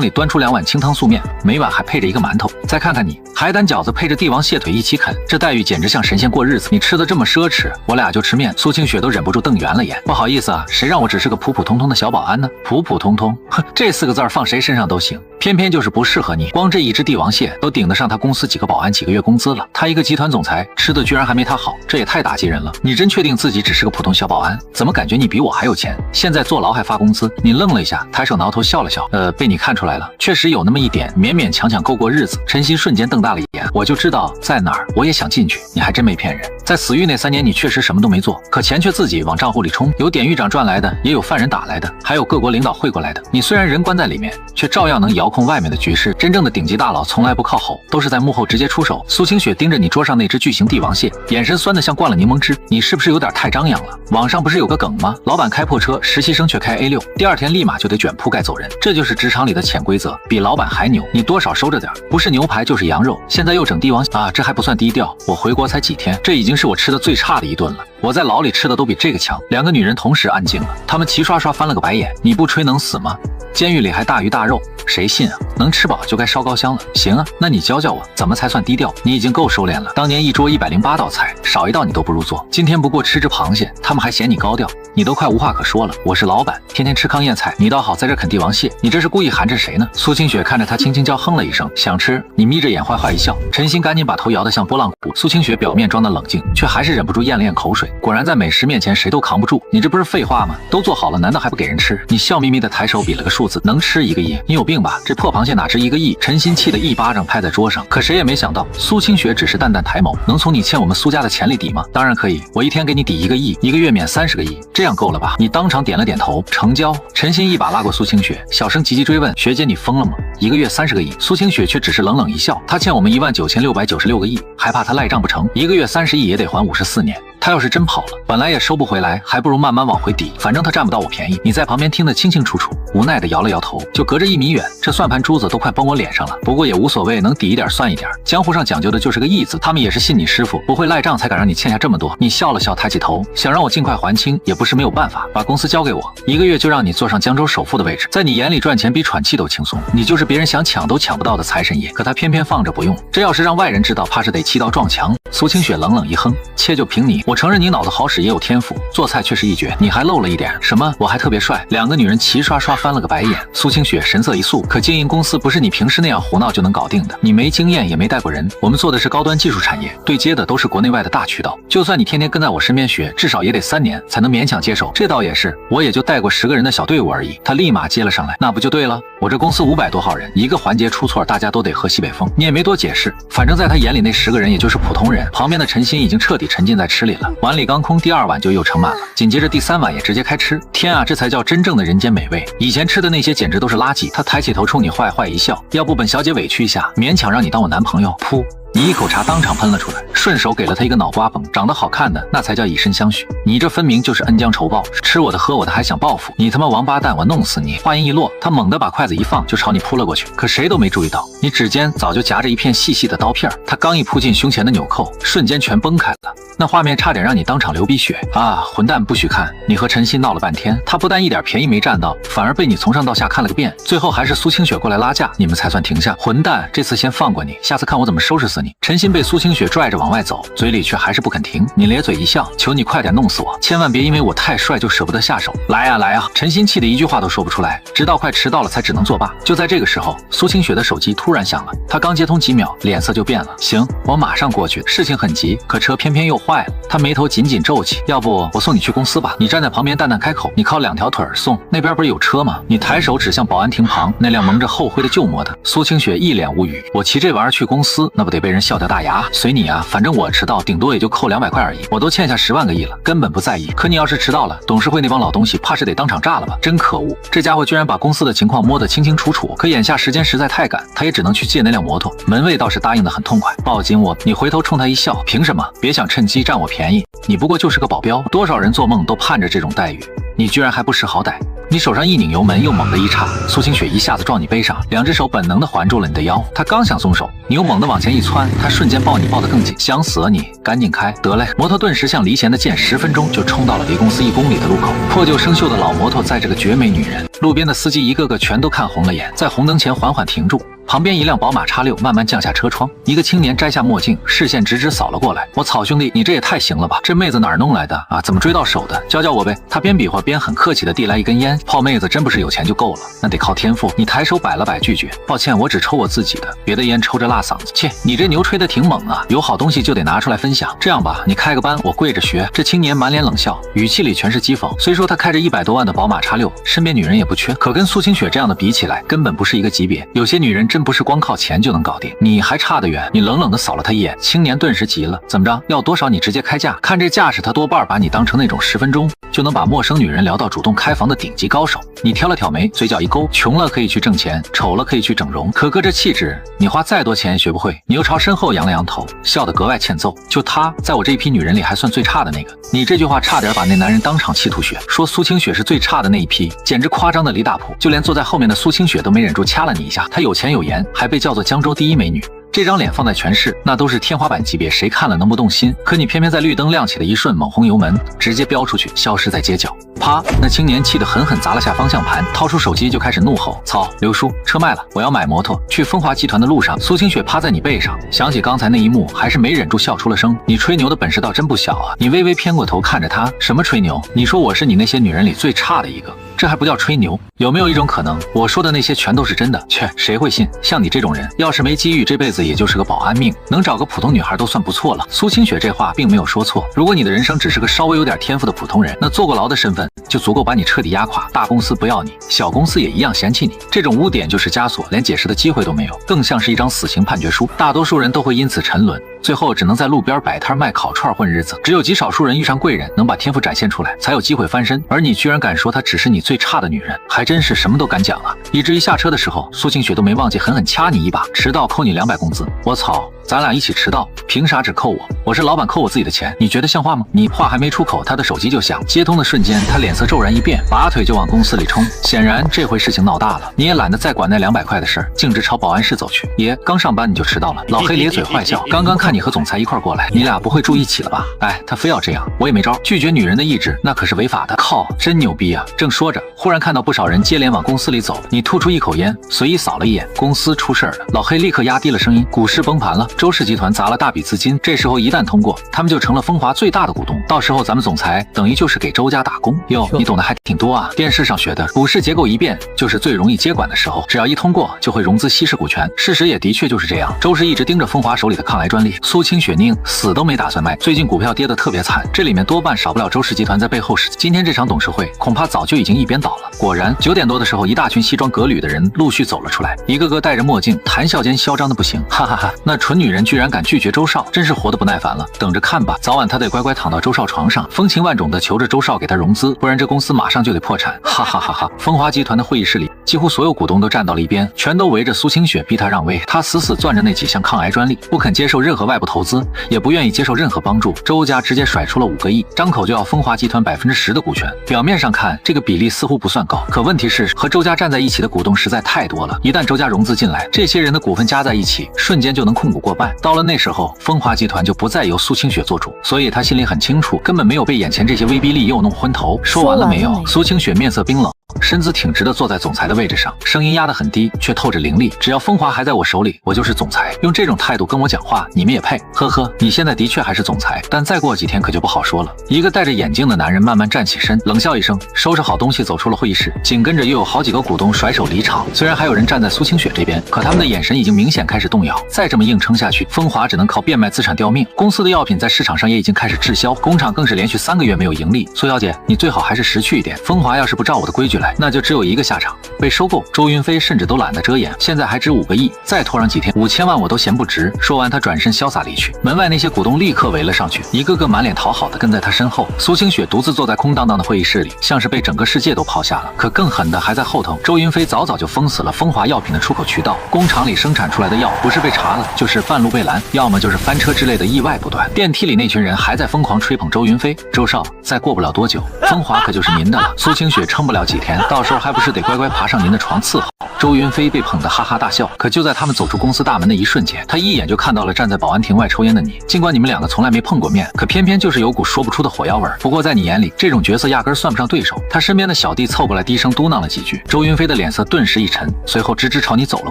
里端出2碗清汤素面，每碗还配着一个馒头。再看看你，海胆饺子配着帝王蟹腿一起啃，这待遇简直像神仙过日子。你吃的这么奢侈，我俩就吃面。苏清雪都忍不住瞪圆了眼。不好意思啊，谁让我只是个普普通通的小保安呢？普普通通，哼，这4个字放谁身上都行，偏偏就是不适合你。光这一只帝王蟹都顶得上他公司几个保安几个月工资了。他一个集团总裁，吃的居然还没他好，这也太打击人了。你真确定自己只是个普通小保安？怎么感觉你比我还有钱？现在坐牢还发工资？你愣了一下，抬手挠头笑了笑，被你看出来了，确实有那么一点，勉勉强强够过日子。陈鑫瞬间瞪大了眼，我就知道在哪儿，我也想进去。你还真没骗人，在死狱那3年，你确实什么都没做，可钱却自己往账户里冲，有典狱长赚来的，也有犯人打来的，还有各国领导汇过来的。你虽然人关在里面，却照样能遥控外面的局势。真正的顶级大佬从来不靠后，都是在幕后直接出手。苏清雪盯着你桌上那只巨型帝王蟹，眼神酸得像灌了柠檬汁。你是不是有点太张扬了？网上不是有个梗吗？老板开破车，实习生却开 A6，第2天立马就得卷铺盖走人。这就是职场里的潜规则，比老板还牛，你多少收着点，不是牛排就是羊肉。现在又整帝王啊，这还不算低调。我回国才几天，这已经是我吃的最差的一顿了。我在牢里吃的都比这个强。2个女人同时安静了，她们齐刷刷翻了个白眼。你不吹能死吗？监狱里还大鱼大肉，谁信啊？能吃饱就该烧高香了。行啊，那你教教我，怎么才算低调？你已经够收敛了，当年一桌108道菜，少一道你都不入座。今天不过吃只螃蟹，他们还嫌你高调，你都快无话可说了。我是老板，天天吃糠咽菜，你倒好在这啃帝王蟹，你这是故意含着谁呢？苏清雪看着他轻轻娇哼了一声，想吃？你眯着眼坏坏一笑。陈鑫赶紧把头摇得像拨浪鼓。苏清雪表面装的冷静，却还是忍不住咽了咽口水。果然在美食面前谁都扛不住，你这不是废话吗？都做好了，难道还不给人吃？你笑眯眯的抬手比了个数字，能吃1个亿？你有病吧？这破螃蟹哪值1个亿？陈鑫气得一巴掌拍在桌上。可谁也没想到，苏清雪只是淡淡抬眸，能从你欠我们苏家的钱里抵吗？当然可以，我一天给你抵1个亿，1个月免30个亿，这样够了吧？你当场点了点头，成交。陈鑫一把拉过苏清雪，小声急急追问：学姐你疯了吗？1个月30个亿？苏清雪却只是冷冷一笑，他欠我们19696个亿，还怕他赖账不成？1个月30亿也得还54年。他要是真跑了，本来也收不回来，还不如慢慢往回抵，反正他占不到我便宜。你在旁边听得清清楚楚。无奈地摇了摇头，就隔着1米远，这算盘珠子都快崩我脸上了。不过也无所谓，能抵一点算一点。江湖上讲究的就是个义字，他们也是信你师傅不会赖账，才敢让你欠下这么多。你笑了笑，抬起头，想让我尽快还清，也不是没有办法。把公司交给我，1个月就让你坐上江州首富的位置，在你眼里赚钱比喘气都轻松，你就是别人想抢都抢不到的财神爷。可他偏偏放着不用，这要是让外人知道，怕是得气刀撞墙。苏清雪冷冷一哼，切就凭你，我承认你脑子好使也有天赋，做菜却是一绝，你还漏了一点。什么？我还特别帅？2个女人齐刷刷翻了个白眼。苏清雪神色一肃，可经营公司不是你平时那样胡闹就能搞定的，你没经验也没带过人，我们做的是高端技术产业，对接的都是国内外的大渠道，就算你天天跟在我身边学，至少也得3年才能勉强接手。这倒也是，我也就带过10个人的小队伍而已。他立马接了上来，那不就对了？我这公司500多号人，一个环节出错，大家都得喝西北风。你也没多解释，反正在他眼里那10个人也就是普通人。旁边的陈鑫已经彻底沉浸在吃里了，碗里刚空，第2碗就又盛满了，紧接着第3碗也直接开吃。天啊，这才叫真正的人间美味，以前吃的那些简直都是垃圾。他抬起头冲你坏坏一笑，要不本小姐委屈一下，勉强让你当我男朋友。噗，你一口茶当场喷了出来，顺手给了他一个脑瓜崩。长得好看的那才叫以身相许，你这分明就是恩将仇报，吃我的喝我的还想报复，你他妈王八蛋，我弄死你！话音一落，他猛地把筷子一放就朝你扑了过去，可谁都没注意到你指尖早就夹着一片细细的刀片，他刚一扑进胸前的纽扣瞬间全崩开了，那画面差点让你当场流鼻血啊！混蛋，不许看！你和陈鑫闹了半天，他不但一点便宜没占到，反而被你从上到下看了个遍，最后还是苏清雪过来拉架，你们才算停下。混蛋，这次先放过你，下次看我怎么收拾死你！陈鑫被苏清雪拽着往外走，嘴里却还是不肯停。你咧嘴一笑，求你快点弄死我，千万别因为我太帅就舍不得下手。来呀来呀！陈鑫气得一句话都说不出来，直到快迟到了才只能作罢。就在这个时候，苏清雪的手机突然响了，她刚接通几秒，脸色就变了。行，我马上过去。事情很急，可车偏偏又坏了。她眉头紧紧皱起，要不我送你去公司吧？你站在旁边淡淡开口，你靠2条腿送，那边不是有车吗？你抬手指向保安亭旁那辆蒙着厚灰的旧摩托。苏清雪一脸无语，我骑这玩意儿去公司，那不得被人笑掉大牙？随你啊，反正我迟到顶多也就扣200块而已，我都欠下10万个亿了，根本不在意。可你要是迟到了，董事会那帮老东西怕是得当场炸了吧？真可恶，这家伙居然把公司的情况摸得清清楚楚。可眼下时间实在太赶，他也只能去借那辆摩托。门卫倒是答应得很痛快，报警我。你回头冲他一笑，凭什么？别想趁机占我便宜，你不过就是个保镖，多少人做梦都盼着这种待遇，你居然还不识好歹。你手上一拧油门，又猛地一插，苏清雪一下子撞你背上，2只手本能地环住了你的腰。他刚想松手，你又猛地往前一窜，他瞬间抱你抱得更紧，想死啊你！赶紧开，得嘞！摩托顿时像离弦的箭，10分钟就冲到了离公司1公里的路口。破旧生锈的老摩托载着个绝美女人，路边的司机一个个全都看红了眼，在红灯前缓缓停住。旁边一辆宝马X6慢慢降下车窗，一个青年摘下墨镜，视线直直扫了过来。我操兄弟，你这也太行了吧！这妹子哪儿弄来的啊？怎么追到手的？教教我呗！他边比划边很客气地递来一根烟。泡妹子真不是有钱就够了，那得靠天赋。你抬手摆了摆拒绝，抱歉，我只抽我自己的，别的烟抽着辣嗓子。切，你这牛吹得挺猛啊！有好东西就得拿出来分享。这样吧，你开个班，我跪着学。这青年满脸冷笑，语气里全是讥讽。虽说他开着100多万的宝马X6，身边女人也不缺，可跟苏清雪这样的比起来，根本不是一个级别。有些女人真不是光靠钱就能搞定，你还差得远。你冷冷地扫了他一眼，青年顿时急了，怎么着？要多少你直接开价？看这架势，他多半把你当成那种10分钟就能把陌生女人聊到主动开房的顶级高手。你挑了挑眉，嘴角一勾，穷了可以去挣钱，丑了可以去整容，可搁这气质，你花再多钱也学不会。你又朝身后扬了扬头，笑得格外欠揍。就他在我这一批女人里还算最差的那个。你这句话差点把那男人当场气吐血，说苏清雪是最差的那一批，简直夸张的离大谱。就连坐在后面的苏清雪都没忍住掐了你一下。她有钱有颜，还被叫做江州第1美女。这张脸放在全市，那都是天花板级别，谁看了能不动心？可你偏偏在绿灯亮起的一瞬猛轰油门，直接飙出去，消失在街角。啪！那青年气得狠狠砸了下方向盘，掏出手机就开始怒吼：操，刘叔，车卖了，我要买摩托。去风华集团的路上，苏清雪趴在你背上，想起刚才那一幕，还是没忍住笑出了声。你吹牛的本事倒真不小啊！你微微偏过头看着他，什么吹牛？你说我是你那些女人里最差的一个，这还不叫吹牛？有没有一种可能，我说的那些全都是真的？切，谁会信？像你这种人，要是没机遇，这辈子也就是个保安命，能找个普通女孩都算不错了。苏清雪这话并没有说错，如果你的人生只是个稍微有点天赋的普通人，那坐过牢的身份就足够把你彻底压垮。大公司不要你，小公司也一样嫌弃你，这种污点就是枷锁，连解释的机会都没有，更像是一张死刑判决书。大多数人都会因此沉沦，最后只能在路边摆摊卖烤串混日子。只有极少数人遇上贵人，能把天赋展现出来，才有机会翻身。而你居然敢说她只是你最差的女人，还真是什么都敢讲啊！以至于下车的时候，苏清雪都没忘记狠狠掐你一把，迟到扣你200工资。我操！咱俩一起迟到，凭啥只扣我？我是老板扣我自己的钱，你觉得像话吗？你话还没出口，他的手机就响，接通的瞬间，他脸色骤然一变，拔腿就往公司里冲。显然这回事情闹大了，你也懒得再管那200块的事儿，径直朝保安室走去。爷，刚上班你就迟到了。老黑咧嘴坏笑，刚刚看你和总裁一块过来，你俩不会住一起了吧？哎，他非要这样，我也没招，拒绝女人的意志那可是违法的。靠，真牛逼啊！正说着，忽然看到不少人接连往公司里走，你吐出一口烟，随意扫了一眼，公司出事儿了。老黑立刻压低了声音，股市崩盘了，周氏集团砸了大笔资金，这时候一旦通过，他们就成了风华最大的股东，到时候咱们总裁等于就是给周家打工。哟，你懂得还挺多啊，电视上学的。股市结构一变，就是最容易接管的时候，只要一通过，就会融资稀释股权。事实也的确就是这样，周氏一直盯着风华手里的抗癌专利，苏清雪宁死都没打算卖，最近股票跌得特别惨，这里面多半少不了周氏集团在背后使。今天这场董事会恐怕早就已经一边倒了。果然9点多的时候，一大群西装革履的人陆续走了出来，一个个戴着墨镜，谈笑间嚣张的不行，哈哈哈！那蠢女人居然敢拒绝周少，真是活得不耐烦了。等着看吧，早晚她得乖乖躺到周少床上，风情万种的求着周少给她融资，不然这公司马上就得破产，哈哈哈哈！风华集团的会议室里，几乎所有股东都站到了一边，全都围着苏清雪逼她让位。她死死攥着那几项抗癌专利，不肯接受任何外部投资，也不愿意接受任何帮助。周家直接甩出了5个亿，张口就要风华集团10%的股权。表面上看，这个比例似乎不算高，可问题是和周家站在一起的股东实在太多了，一旦周家融资进来，这些人的股份加在一起，瞬间就能控股过半。到了那时候，风华集团就不再由苏清雪做主，所以他心里很清楚，根本没有被眼前这些威逼利诱弄昏头。说完了没有？苏清雪面色冰冷，身子挺直的坐在总裁的位置上，声音压得很低，却透着凌厉。只要风华还在我手里，我就是总裁。用这种态度跟我讲话，你们也配？呵呵，你现在的确还是总裁，但再过几天可就不好说了。一个戴着眼镜的男人慢慢站起身，冷笑一声，收拾好东西走出了会议室。紧跟着又有好几个股东甩手离场。虽然还有人站在苏清雪这边，可他们的眼神已经明显开始动摇。再这么硬撑下去，风华只能靠变卖资产吊命。公司的药品在市场上也已经开始滞销，工厂更是连续3个月没有盈利。苏小姐，你最好还是识趣一点。风华要是不照我的规矩来，那就只有一个下场，被收购。周云飞甚至都懒得遮掩，现在还值5个亿，再拖上几天，5000万我都嫌不值。说完，他转身潇洒离去。门外那些股东立刻围了上去，一个个满脸讨好的跟在他身后。苏清雪独自坐在空荡荡的会议室里，像是被整个世界都抛下了。可更狠的还在后头，周云飞早就封死了风华药品的出口渠道，工厂里生产出来的药不是被查了，就是半路被拦，要么就是翻车之类的意外不断。电梯里那群人还在疯狂吹捧周云飞，周少，再过不了多久，风华可就是您的了。苏清雪撑不了几天，到时候还不是得乖乖爬上您的床伺候。周云飞被捧得哈哈大笑，可就在他们走出公司大门的一瞬间，他一眼就看到了站在保安亭外抽烟的你。尽管你们2个从来没碰过面，可偏偏就是有股说不出的火药味。不过在你眼里，这种角色压根算不上对手。他身边的小弟凑过来低声嘟囔了几句，周云飞的脸色顿时一沉，随后直直朝你走了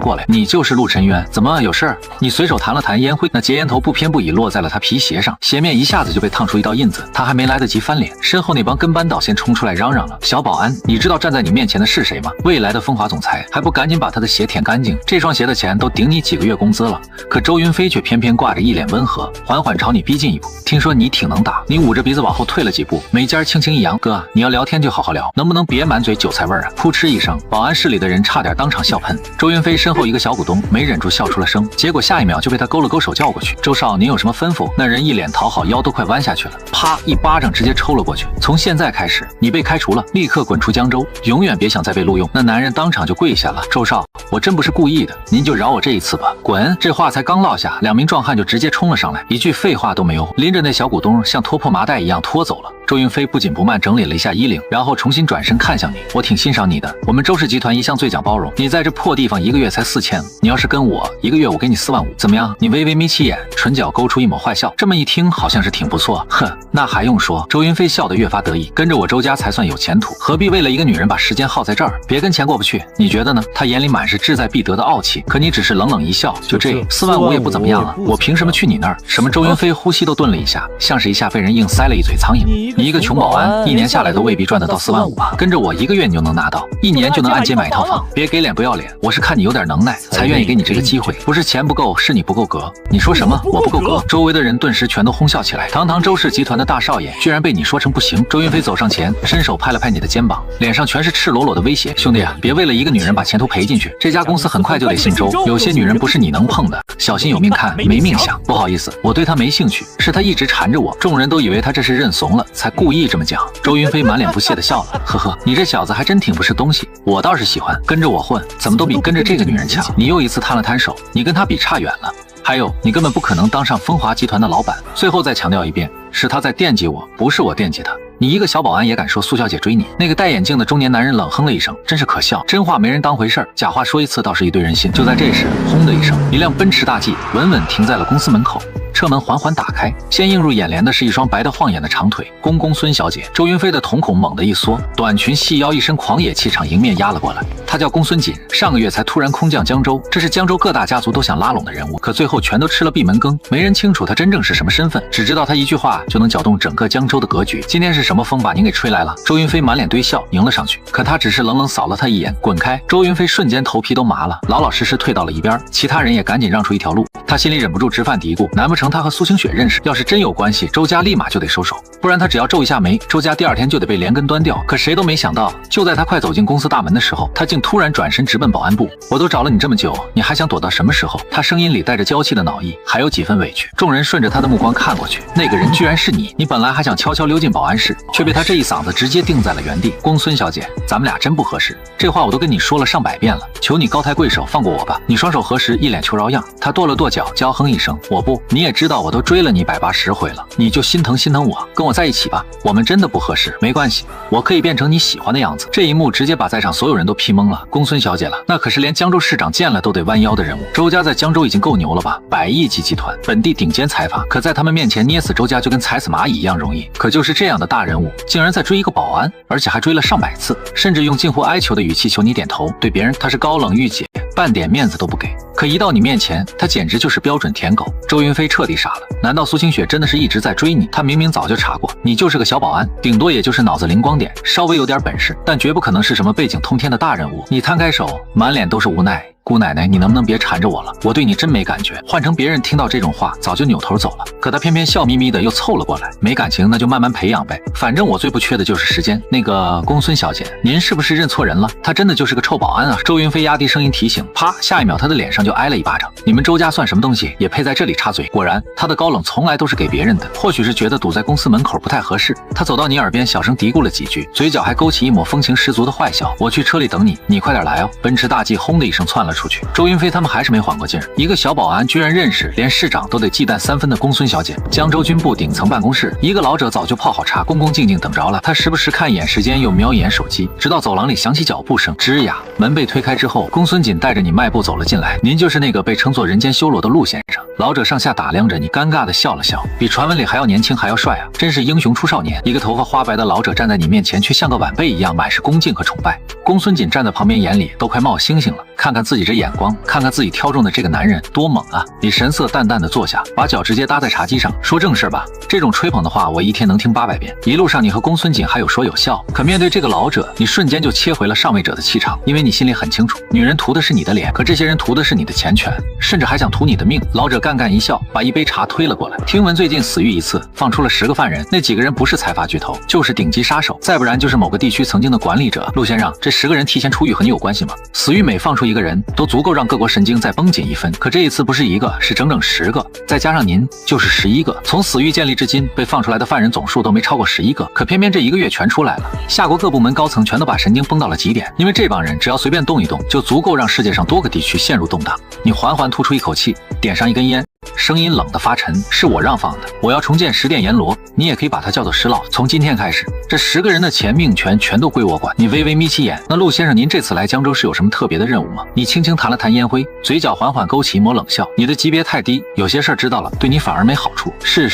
过来。你就是陆晨渊，怎么有事儿？你随手弹了弹烟灰，那截烟头不偏不倚落在了他皮鞋上，鞋面一下子就被烫出一道印子。他还没来得及翻脸，身后那帮跟班导先冲出来嚷嚷了：小保安，你知道站在你面前的是谁吗？未来的风华总裁，还不赶紧把他的鞋舔干净？这双鞋的钱都顶你几个月工资了。可周云飞却偏偏挂着一脸温和，缓缓朝你逼近一步。听说你挺能打，你捂着鼻子往后退了几步，眉尖轻轻一扬，哥，你要聊天就好好聊，能不能别满嘴韭菜味儿啊？噗嗤一声，保安室里的人差点当场笑喷。周云飞身后一个小股东没忍住笑出了声，结果下一秒就被他勾了勾手叫过去。周少，您有什么吩咐？那人一脸讨好，腰都快弯下去了，啪一巴掌直接抽了过去。从现在开始，你被开除了，立刻滚出江州，永远别想再被录用。那男人当场就跪下了。周少，我真不是故意的，您就饶我这一次吧。滚！这话才刚落下，2名壮汉就直接冲了上来，一句废话都没有，拎着那小股东像拖破麻袋一样拖走了。周云飞不紧不慢整理了一下衣领，然后重新转身看向你，我挺欣赏你的，我们周氏集团一向最讲包容，你在这破地方1个月才4000，你要是跟我1个月我给你4万5，怎么样？你微微眯起眼，唇角勾出一抹坏笑，这么一听好像是挺不错。哼，那还用说？周云飞笑得越发得意，跟着我周家才算有前途，何必为了一个女人把时间耗在这儿？别跟钱过不去，你觉得呢？他眼里满是志在必得的傲气，可你只是冷冷一笑，就这4万5也不怎么样啊，我凭什么去你那儿？什么？周云飞呼吸都顿了一下，像是一下被人硬塞了一嘴苍蝇。你一个穷保安，1年下来都未必赚得到4万5吧？跟着我1个月你就能拿到，1年就能按揭买一套房。别给脸不要脸，我是看你有点能耐，才愿意给你这个机会，不是钱不够，是你不够格。你说什么？我不够格？周围的人顿时全都哄笑起来。堂堂周氏集团的大少爷，居然被你说成不行。周云飞走上前，伸手拍了拍你的肩膀，脸上全是赤裸裸的威胁。兄弟啊，别为了一个女人把前途赔进去，这家公司很快就得姓周，有些女人不是你能碰的，小心有命看没命享。不好意思，我对她没兴趣，是她一直缠着我。众人都以为他这是认怂了，才故意这么讲。周云飞满脸不屑的笑了，呵呵，你这小子还真挺不是东西，我倒是喜欢，跟着我混，怎么都比跟着这个女人强。你又一次摊了摊手，你跟她比差远了。还有，你根本不可能当上风华集团的老板。最后再强调一遍，是他在惦记我，不是我惦记他。你一个小保安也敢说苏小姐追你？那个戴眼镜的中年男人冷哼了一声，真是可笑，真话没人当回事儿，假话说一次倒是一堆人信。就在这时，轰的一声，一辆奔驰大 G 稳稳停在了公司门口。车门缓缓打开，先映入眼帘的是一双白得晃眼的长腿，公孙小姐。周云飞的瞳孔猛地一缩，短裙细腰，一身狂野气场迎面压了过来。他叫公孙锦，上个月才突然空降江州，这是江州各大家族都想拉拢的人物，可最后全都吃了闭门羹，没人清楚他真正是什么身份，只知道他一句话就能搅动整个江州的格局。今天是什么风把您给吹来了？周云飞满脸堆笑迎了上去，可他只是冷冷扫了他一眼，滚开！周云飞瞬间头皮都麻了，老老实实退到了一边，其他人也赶紧让出一条路。他心里忍不住直犯嘀咕，难不成他和苏清雪认识？要是真有关系，周家立马就得收手，不然他只要皱一下眉，周家第二天就得被连根端掉。可谁都没想到，就在他快走进公司大门的时候，他竟突然转身直奔保安部。我都找了你这么久，你还想躲到什么时候？他声音里带着娇气的恼意，还有几分委屈。众人顺着他的目光看过去，那个人居然是你！你本来还想悄悄溜进保安室，却被他这一嗓子直接定在了原地。公孙小姐，咱们俩真不合适，这话我都跟你说了上百遍了，求你高抬贵手放过我吧！你双手合十，一脸求饶样。他跺了跺脚，娇哼一声，我不，你也知道我都追了你180回了，你就心疼我，跟我在一起吧。我们真的不合适，没关系，我可以变成你喜欢的样子。这一幕直接把在场所有人都批懵了。公孙小姐了，那可是连江州市长见了都得弯腰的人物。周家在江州已经够牛了吧，100亿级集团，本地顶尖财阀，可在他们面前捏死周家就跟踩死蚂蚁一样容易。可就是这样的大人物，竟然在追一个保安，而且还追了上百次，甚至用近乎哀求的语气求你点头。对别人他是高冷御姐，半点面子都不给，可一到你面前，他简直就是标准舔狗。周云飞彻底傻了，难道苏清雪真的是一直在追你？他明明早就查过，你就是个小保安，顶多也就是脑子灵光点，稍微有点本事，但绝不可能是什么背景通天的大人物。你摊开手，满脸都是无奈。姑奶奶，你能不能别缠着我了？我对你真没感觉。换成别人听到这种话，早就扭头走了。可他偏偏笑眯眯的又凑了过来，没感情那就慢慢培养呗，反正我最不缺的就是时间。那个公孙小姐，您是不是认错人了？他真的就是个臭保安啊！周云飞压低声音提醒，啪，下一秒他的脸上就挨了一巴掌。你们周家算什么东西，也配在这里插嘴？果然，他的高冷从来都是给别人的。或许是觉得堵在公司门口不太合适，他走到你耳边小声嘀咕了几句，嘴角还勾起一抹风情十足的坏笑。我去车里等你，你快点来哦！奔驰大 G 轰的一声窜了出去。周云飞他们还是没缓过劲儿，一个小保安居然认识连市长都得忌惮3分的公孙小姐。江州军部顶层办公室，一个老者早就泡好茶，恭恭敬敬等着了。他时不时看一眼时间，又瞄一眼手机，直到走廊里响起脚步声，吱呀，门被推开之后，公孙锦带着你迈步走了进来。您就是那个被称作人间修罗的陆先生。老者上下打量着你，尴尬的笑了笑，比传闻里还要年轻还要帅啊，真是英雄出少年。一个头发花白的老者站在你面前，却像个晚辈一样满是恭敬和崇拜。公孙锦站在旁边，眼里都快冒星星了，看看自己这眼光，看看自己挑中的这个男人多猛啊！你神色淡淡的坐下，把脚直接搭在茶几上，说正事吧。这种吹捧的话我一天能听800遍。一路上你和公孙锦还有说有笑，可面对这个老者，你瞬间就切回了上位者的气场，因为你心里很清楚，女人图的是你的脸，可这些人图的是你的钱权，甚至还想图你的命。老者干一笑，把一杯茶推了过来。听闻最近死狱一次，放出了10个犯人，那几个人不是财阀巨头，就是顶级杀手，再不然就是某个地区曾经的管理者。陆先生，这10个人提前出狱和你有关系吗？死狱每放出一个人，都足够让各国神经再绷紧1分，可这一次不是1个，是整整10个，再加上您就是11个。从死狱建立至今，被放出来的犯人总数都没超过11个，可偏偏这1个月全出来了。夏国各部门高层全都把神经绷到了极点，因为这帮人只要随便动一动，就足够让世界上多个地区陷入动荡。你缓缓吐出一口气，点上一根烟，声音冷得发沉，是我让放的。我要重建十殿阎罗，你也可以把它叫做石老。从今天开始，这10个人的钱命权全都归我管。你微微眯起眼，那陆先生，您这次来江州是有什么特别的任务吗？你轻轻弹了弹烟灰，嘴角缓缓勾起一抹冷笑。你的级别太低，有些事儿知道了，对你反而没好处。是。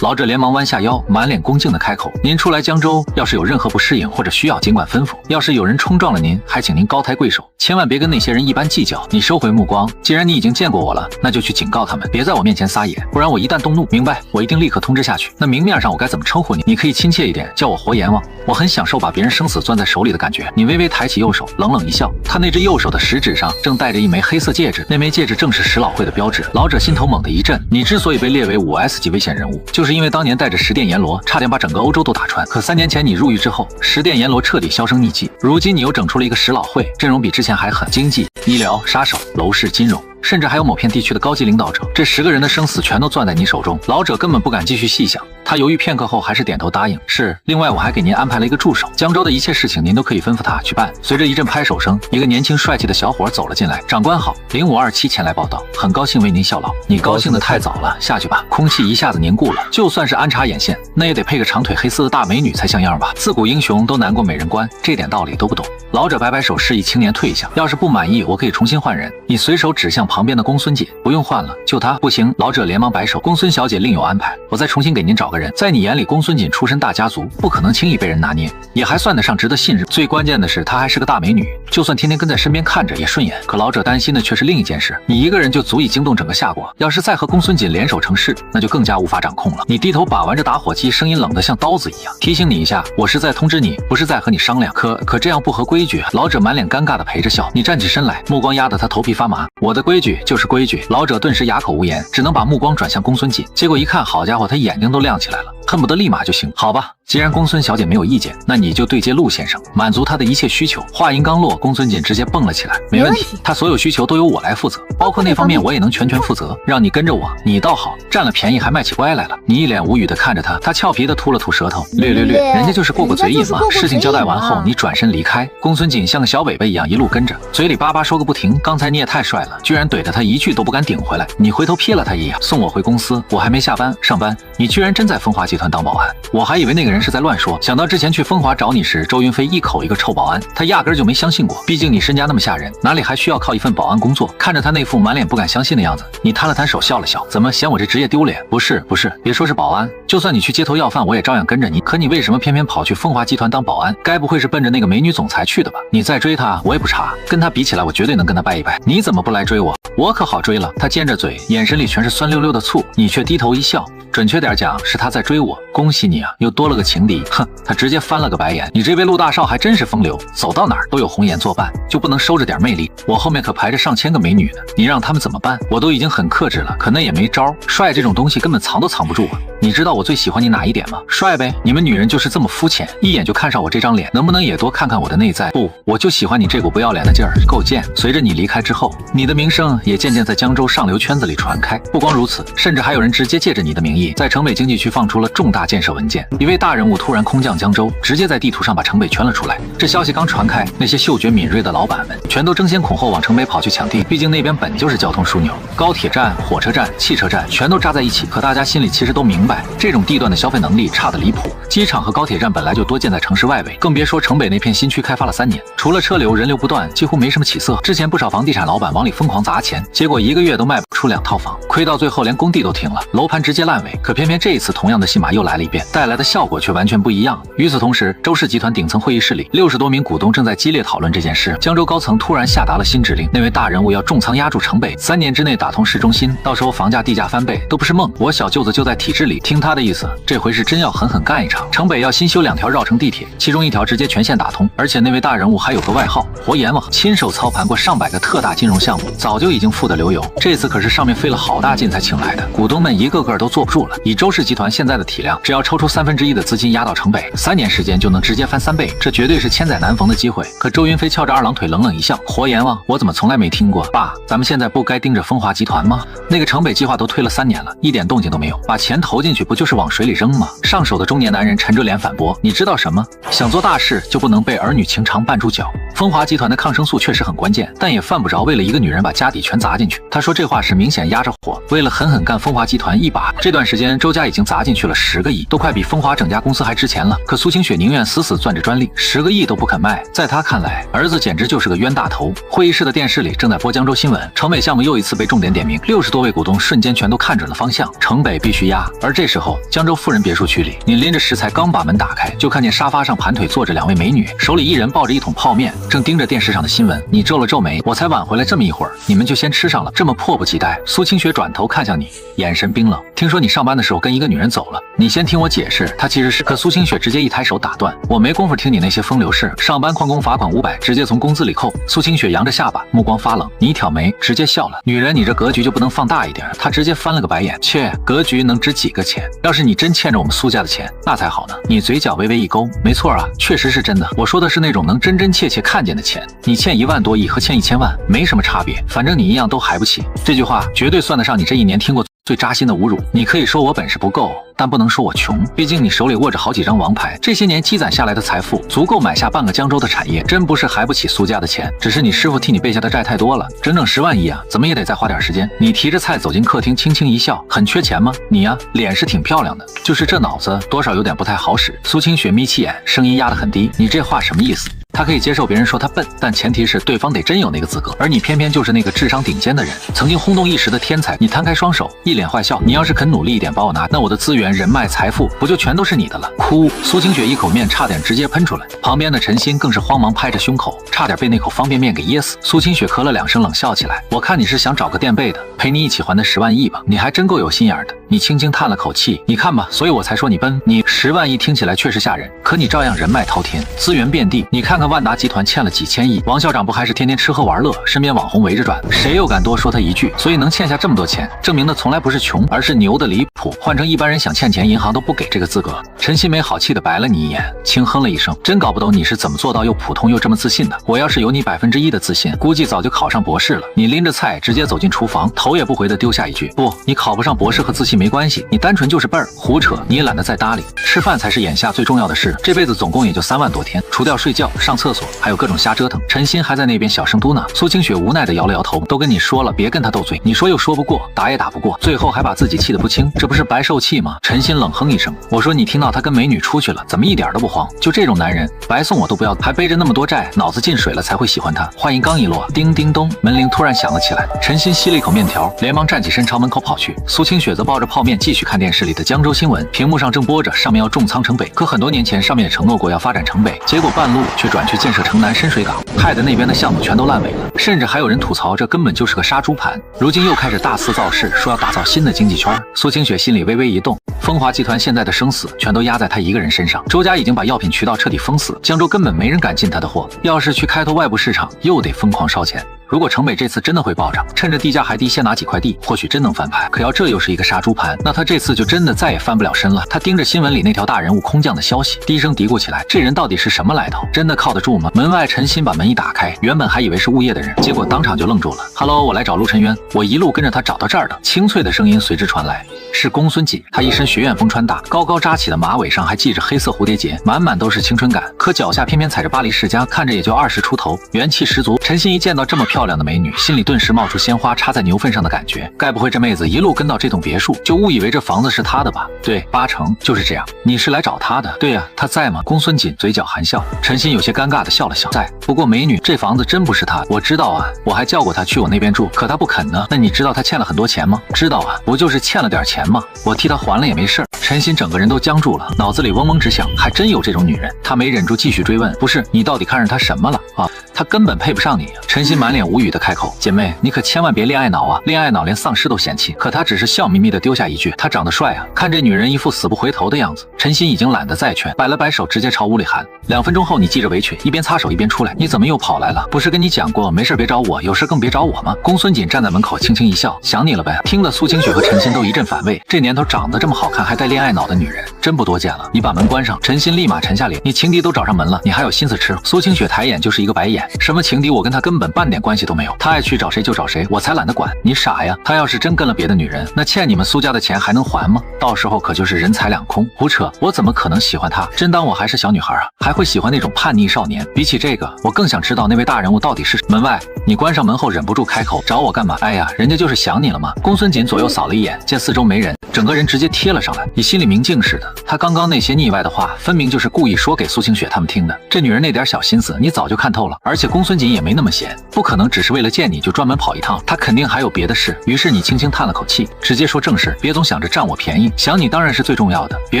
老者连忙弯下腰，满脸恭敬的开口：您初来江州，要是有任何不适应或者需要，尽管吩咐。要是有人冲撞了您，还请您高抬贵手，千万别跟那些人一般计较。你收回目光，既然你已经见过我了，那就去警告他们，别在我面前撒野，不然我一旦动怒，明白？我一定立刻通知下去。那明面上我该怎么称呼你？你可以亲切一点，叫我活阎王。我很享受把别人生死攥在手里的感觉。你微微抬起右手，冷冷一笑，他那只右手的食指上正戴着一枚黑色戒指，那枚戒指正是石老会的标志。老者心头猛地一震，你之所以被列为5S 级危险人物，就是因为当年带着10殿阎罗，差点把整个欧洲都打穿。可3年前你入狱之后，10殿阎罗彻底销声匿迹，如今你又整出了一个石老会，阵容比之前还狠，经济、医疗、杀手、楼市、金融，甚至还有某片地区的高级领导者，这10个人的生死全都攥在你手中。老者根本不敢继续细想，他犹豫片刻后还是点头答应。是，另外我还给您安排了一个助手，江州的一切事情您都可以吩咐他去办。随着一阵拍手声，一个年轻帅气的小伙走了进来。长官好，0527前来报道，很高兴为您效劳。你高兴的太早了，下去吧。空气一下子凝固了，就算是安插眼线，那也得配个长腿黑丝的大美女才像样吧。自古英雄都难过美人关，这点道理都不懂。老者摆摆手，示意青年退下。要是不满意，我可以重新换人。你随手指向旁边的公孙姐，不用换了，就她。不行，老者连忙摆手，公孙小姐另有安排，我再重新给您找个人。在你眼里，公孙锦出身大家族，不可能轻易被人拿捏，也还算得上值得信任。最关键的是，她还是个大美女，就算天天跟在身边看着也顺眼。可老者担心的却是另一件事，你一个人就足以惊动整个夏国，要是再和公孙锦联手成事，那就更加无法掌控了。你低头把玩着打火机，声音冷得像刀子一样。提醒你一下，我是在通知你，不是在和你商量。可这样不合规矩。老者满脸尴尬的陪着笑。你站起身来，目光压得他头皮发麻。我的规矩就是规矩。老者顿时哑口无言，只能把目光转向公孙锦。结果一看，好家伙，他眼睛都亮起来了，恨不得立马就行。好吧，既然公孙小姐没有意见，那你就对接陆先生，满足他的一切需求。话音刚落，公孙锦直接蹦了起来。没问题，他所有需求都由我来负责，包括那方面我也能全权负责。让你跟着我，你倒好，占了便宜还卖起乖来了。你一脸无语的看着他，他俏皮的吐了吐舌头，略，人家就是过过嘴瘾嘛。事情交代完后，你转身离开。公孙锦像个小尾巴一样一路跟着，嘴里叭叭说个不停。刚才你也太帅了，居然怼着他一句都不敢顶回来。你回头瞥了他一眼，送我回公司，我还没下班上班，你居然真在风华集团当保安。我还以为那个人是在乱说，想到之前去风华找你时，周云飞一口一个臭保安，他压根就没相信过。毕竟你身家那么吓人，哪里还需要靠一份保安工作？看着他那副满脸不敢相信的样子，你摊了摊手笑了笑，怎么嫌我这职业丢脸？不是，别说是保安，就算你去街头要饭，我也照样跟着你。可你为什么偏偏跑去风华集团当保安？该不会是奔着那个美女总裁去的吧？你再追她，我也不差，跟她比起来，我绝对能跟她掰一掰。你怎么不来追我？我可好追了。他尖着嘴，眼神里全是酸溜溜的醋，你却低头一笑。准确点讲，是他在追我。恭喜你啊，又多了个情敌。哼，他直接翻了个白眼。你这位陆大少还真是风流，走到哪儿都有红颜作伴，就不能收着点魅力？我后面可排着上千个美女呢，你让他们怎么办？我都已经很克制了，可那也没招。帅这种东西根本藏都藏不住啊。你知道我最喜欢你哪一点吗？帅呗。你们女人就是这么肤浅，一眼就看上我这张脸，能不能也多看看我的内在？不，我就喜欢你这股不要脸的劲儿，够贱。随着你离开之后，你的名声也渐渐在江州上流圈子里传开。不光如此，甚至还有人直接借着你的名义，在城北经济区放出了重大建设文件。一位大人物突然空降江州，直接在地图上把城北圈了出来。这消息刚传开，那些嗅觉敏锐的老板们全都争先恐后往城北跑去抢地，毕竟那边本就是交通枢纽，高铁站、火车站、汽车站全都扎在一起。可大家心里其实都明白，这种地段的消费能力差得离谱。机场和高铁站本来就多建在城市外围，更别说城北那片新区开发了3年，除了车流人流不断，几乎没什么起色。之前不少房地产老板往里疯狂砸钱，结果1个月都卖不出2套房，亏到最后连工地都停了，楼盘直接烂尾。可偏偏这一次同样的戏码又来了一遍，带来的效果却完全不一样。与此同时，周氏集团顶层会议室里，60多名股东正在激烈讨论这件事。江州高层突然下达了新指令，那位大人物要重仓压住城北，3年之内打通市中心，到时候房价地价翻倍都不是梦。我小舅子就在体制里，听他的意思，这回是真要狠狠干一场。城北要新修2条绕城地铁，其中1条直接全线打通，而且那位大人物还有个外号活阎王，亲手操盘过上百个特大金融项目，早就已经富得流油。这次可是上面费了好大劲才请来的，股东们一个个都坐不住了。以周氏集团现在的体量，只要抽出1/3的资金压到城北，3年时间就能直接翻3倍，这绝对是千载难逢的机会。可周云飞翘着2郎腿冷冷一笑，活阎王，我怎么从来没听过？爸，咱们现在不该盯着风华集团吗？那个城北计划都推了3年了，一点动静都没有，把钱投进去不就是往水里扔吗？上手的中年男人沉着脸反驳，你知道什么？想做大事就不能被儿女情长绊住脚。风华集团的抗生素确实很关键，但也犯不着为了一个女人把家底全砸进去。他说这话是明显压着火，为了狠狠干风华集团一把。这段时间周家已经砸进去了10个亿，都快比风华整家公司还值钱了。可苏清雪宁愿死死攥着专利，10个亿都不肯卖。在他看来，儿子简直就是个冤大头。会议室的电视里正在播江州新闻，城北项目又一次被重点点名，60多位股东瞬间全都看准了方向，城北必须压。而这时候，江州富人别墅区里，你拎着食材刚把门打开，就看见沙发上盘腿坐着2位美女，手里一人抱着1桶泡面，正盯着电视上的新闻。你皱了皱眉，我才挽回来这么一会儿，你们就先吃上了，这么迫不及待。苏清雪转头看向你，眼神冰冷。听说你上班的时候跟一个女人走了，你先听我解释，她其实是……可苏清雪直接一抬手打断，我没工夫听你那些风流事，上班旷工罚款500，直接从工资里扣。苏清雪扬着下巴，目光发冷，你一挑眉，直接笑了。女人，你这格局就不能放大一点？她直接翻了个白眼，切，格局能值几个钱？要是你真欠着我们苏家的钱，那才好呢。你嘴角微微一勾，没错啊，确实是真的。我说的是那种能真真切切看见的钱。你欠1万多亿和欠1000万没什么差别，反正你一样都还不起。这句话绝对算得上你这1年听过最扎心的侮辱。你可以说我本事不够，但不能说我穷，毕竟你手里握着好几张王牌，这些年积攒下来的财富足够买下半个江州的产业，真不是还不起苏家的钱，只是你师傅替你背下的债太多了，整整10万亿啊，怎么也得再花点时间。你提着菜走进客厅，轻轻一笑，很缺钱吗？你呀，脸是挺漂亮的，就是这脑子多少有点不太好使。苏清雪眯起眼，声音压得很低，你这话什么意思？他可以接受别人说他笨，但前提是对方得真有那个资格，而你偏偏就是那个智商顶尖的人，曾经轰动一时的天才。你摊开双手，一脸坏笑。你要是肯努力一点把我拿，那我的资源、人脉、财富不就全都是你的了？哭！苏清雪一口面差点直接喷出来，旁边的陈鑫更是慌忙拍着胸口，差点被那口方便面给噎死。苏清雪咳了2声，冷笑起来：“我看你是想找个垫背的，陪你一起还那10万亿吧？你还真够有心眼的。”你轻轻叹了口气：“你看吧，所以我才说你笨。你10万亿听起来确实吓人，可你照样人脉滔天，资源遍地。你看看万达集团欠了几千亿，王校长不还是天天吃喝玩乐，身边网红围着转，谁又敢多说他一句？所以能欠下这么多钱，证明的从来不是穷，而是牛的离谱。换成一般人想欠钱，银行都不给这个资格。”陈新梅好气的白了你一眼，轻哼了一声：“真搞不懂你是怎么做到又普通又这么自信的。我要是有你1%的自信，估计早就考上博士了。”你拎着菜直接走进厨房，头也不回的丢下一句：“不，你考不上博士和自信没关系，你单纯就是笨儿。”胡扯，你也懒得再搭理。吃饭才是眼下最重要的事，这辈子总共也就3万多天，除掉睡觉、上厕所，还有各种瞎折腾。陈鑫还在那边小声嘟囔。苏清雪无奈的摇了摇头：“都跟你说了，别跟他斗嘴，你说又说不过，打也打不过，最后还把自己气得不轻，这不是白受气吗？”陈鑫冷哼一声：“我说你听到他跟美女出去了，怎么一点都不慌？就这种男人，白送我都不要，还背着那么多债，脑子进水了才会喜欢他。”话音刚一落，叮叮咚，门铃突然响了起来。陈鑫吸了一口面条，连忙站起身朝门口跑去。苏清雪则抱着泡面继续看电视里的江州新闻，屏幕上正播着上面要重仓城北，可很多年前上面也承诺过要发展城北，结果半路却转去建设城南深水港，害得那边的项目全都烂尾了，甚至还有人吐槽这根本就是个杀猪盘。如今又开始大肆造势，说要打造新的经济圈。苏清雪心里微微一动，风华集团现在的生死全都压在他一个人身上。周家已经把药品渠道彻底封死，江州根本没人敢进他的货，要是去开拓外部市场，又得疯狂烧钱。如果城北这次真的会暴涨，趁着地价还低先拿几块地，或许真能翻盘。可要这又是一个杀猪盘，那他这次就真的再也翻不了身了。他盯着新闻里那条大人物空降的消息，低声嘀咕起来：这人到底是什么来头？真的靠得住吗？门外陈鑫把门一打开，原本还以为是物业的人，结果当场就愣住了。Hello， 我来找陆晨渊，我一路跟着他找到这儿的。清脆的声音随之传来，是公孙锦。他一身学院风穿搭，高高扎起的马尾上还系着黑色蝴蝶结，满满都是青春感。可脚下偏偏踩着巴黎世家，看着也就20出头，元气十足。陈鑫一见到这么漂亮的美女，心里顿时冒出鲜花插在牛粪上的感觉。该不会这妹子一路跟到这栋别墅，就误以为这房子是她的吧？对，8成就是这样。你是来找她的？对呀，她在吗？公孙锦嘴角含笑。陈鑫有些尴尬的笑了笑，在。不过美女，这房子真不是她。我知道啊，我还叫过她去我那边住，可她不肯呢。那你知道她欠了很多钱吗？知道啊，不就是欠了点钱吗？我替她还了也没事。陈鑫整个人都僵住了，脑子里嗡嗡直响，还真有这种女人。他没忍住继续追问：不是，你到底看上她什么了啊？她根本配不上你啊！陈鑫满脸无语的开口：姐妹，你可千万别恋爱脑啊！恋爱脑连丧尸都嫌弃。可他只是笑眯眯的丢下一句：他长得帅啊！看这女人一副死不回头的样子，陈鑫已经懒得再劝，摆了摆手，直接朝屋里喊：2分钟后你系着围裙，一边擦手一边出来。你怎么又跑来了？不是跟你讲过没事别找我，有事更别找我吗？公孙锦站在门口轻轻一笑：想你了呗。听得苏清雪和陈鑫都一阵反胃，这年头长得这么好看还带恋爱脑的女人真不多见了。你把门关上。陈鑫立马沉下脸：你情敌都找上门了，你还有心思吃？苏清雪抬眼就是一个白眼：什么情敌？我跟他根本半点关系都没有，他爱去找谁就找谁，我才懒得管。你傻呀，他要是真跟了别的女人，那欠你们苏家的钱还能还吗？到时候可就是人财两空。胡扯，我怎么可能喜欢他？真当我还是小女孩啊？还会喜欢那种叛逆少年？比起这个，我更想知道那位大人物到底是。门外，你关上门后忍不住开口：找我干嘛？哎呀，人家就是想你了吗？公孙锦左右扫了一眼，见四周没人，整个人直接贴了上来，你心里明镜似的。他刚刚那些腻歪的话，分明就是故意说给苏清雪他们听的。这女人那点小心思，你早就看透了。而且公孙锦也没那么闲，不可能只是为了见你就专门跑一趟，他肯定还有别的事。于是你轻轻叹了口气，直接说正事，别总想着占我便宜。想你当然是最重要的，别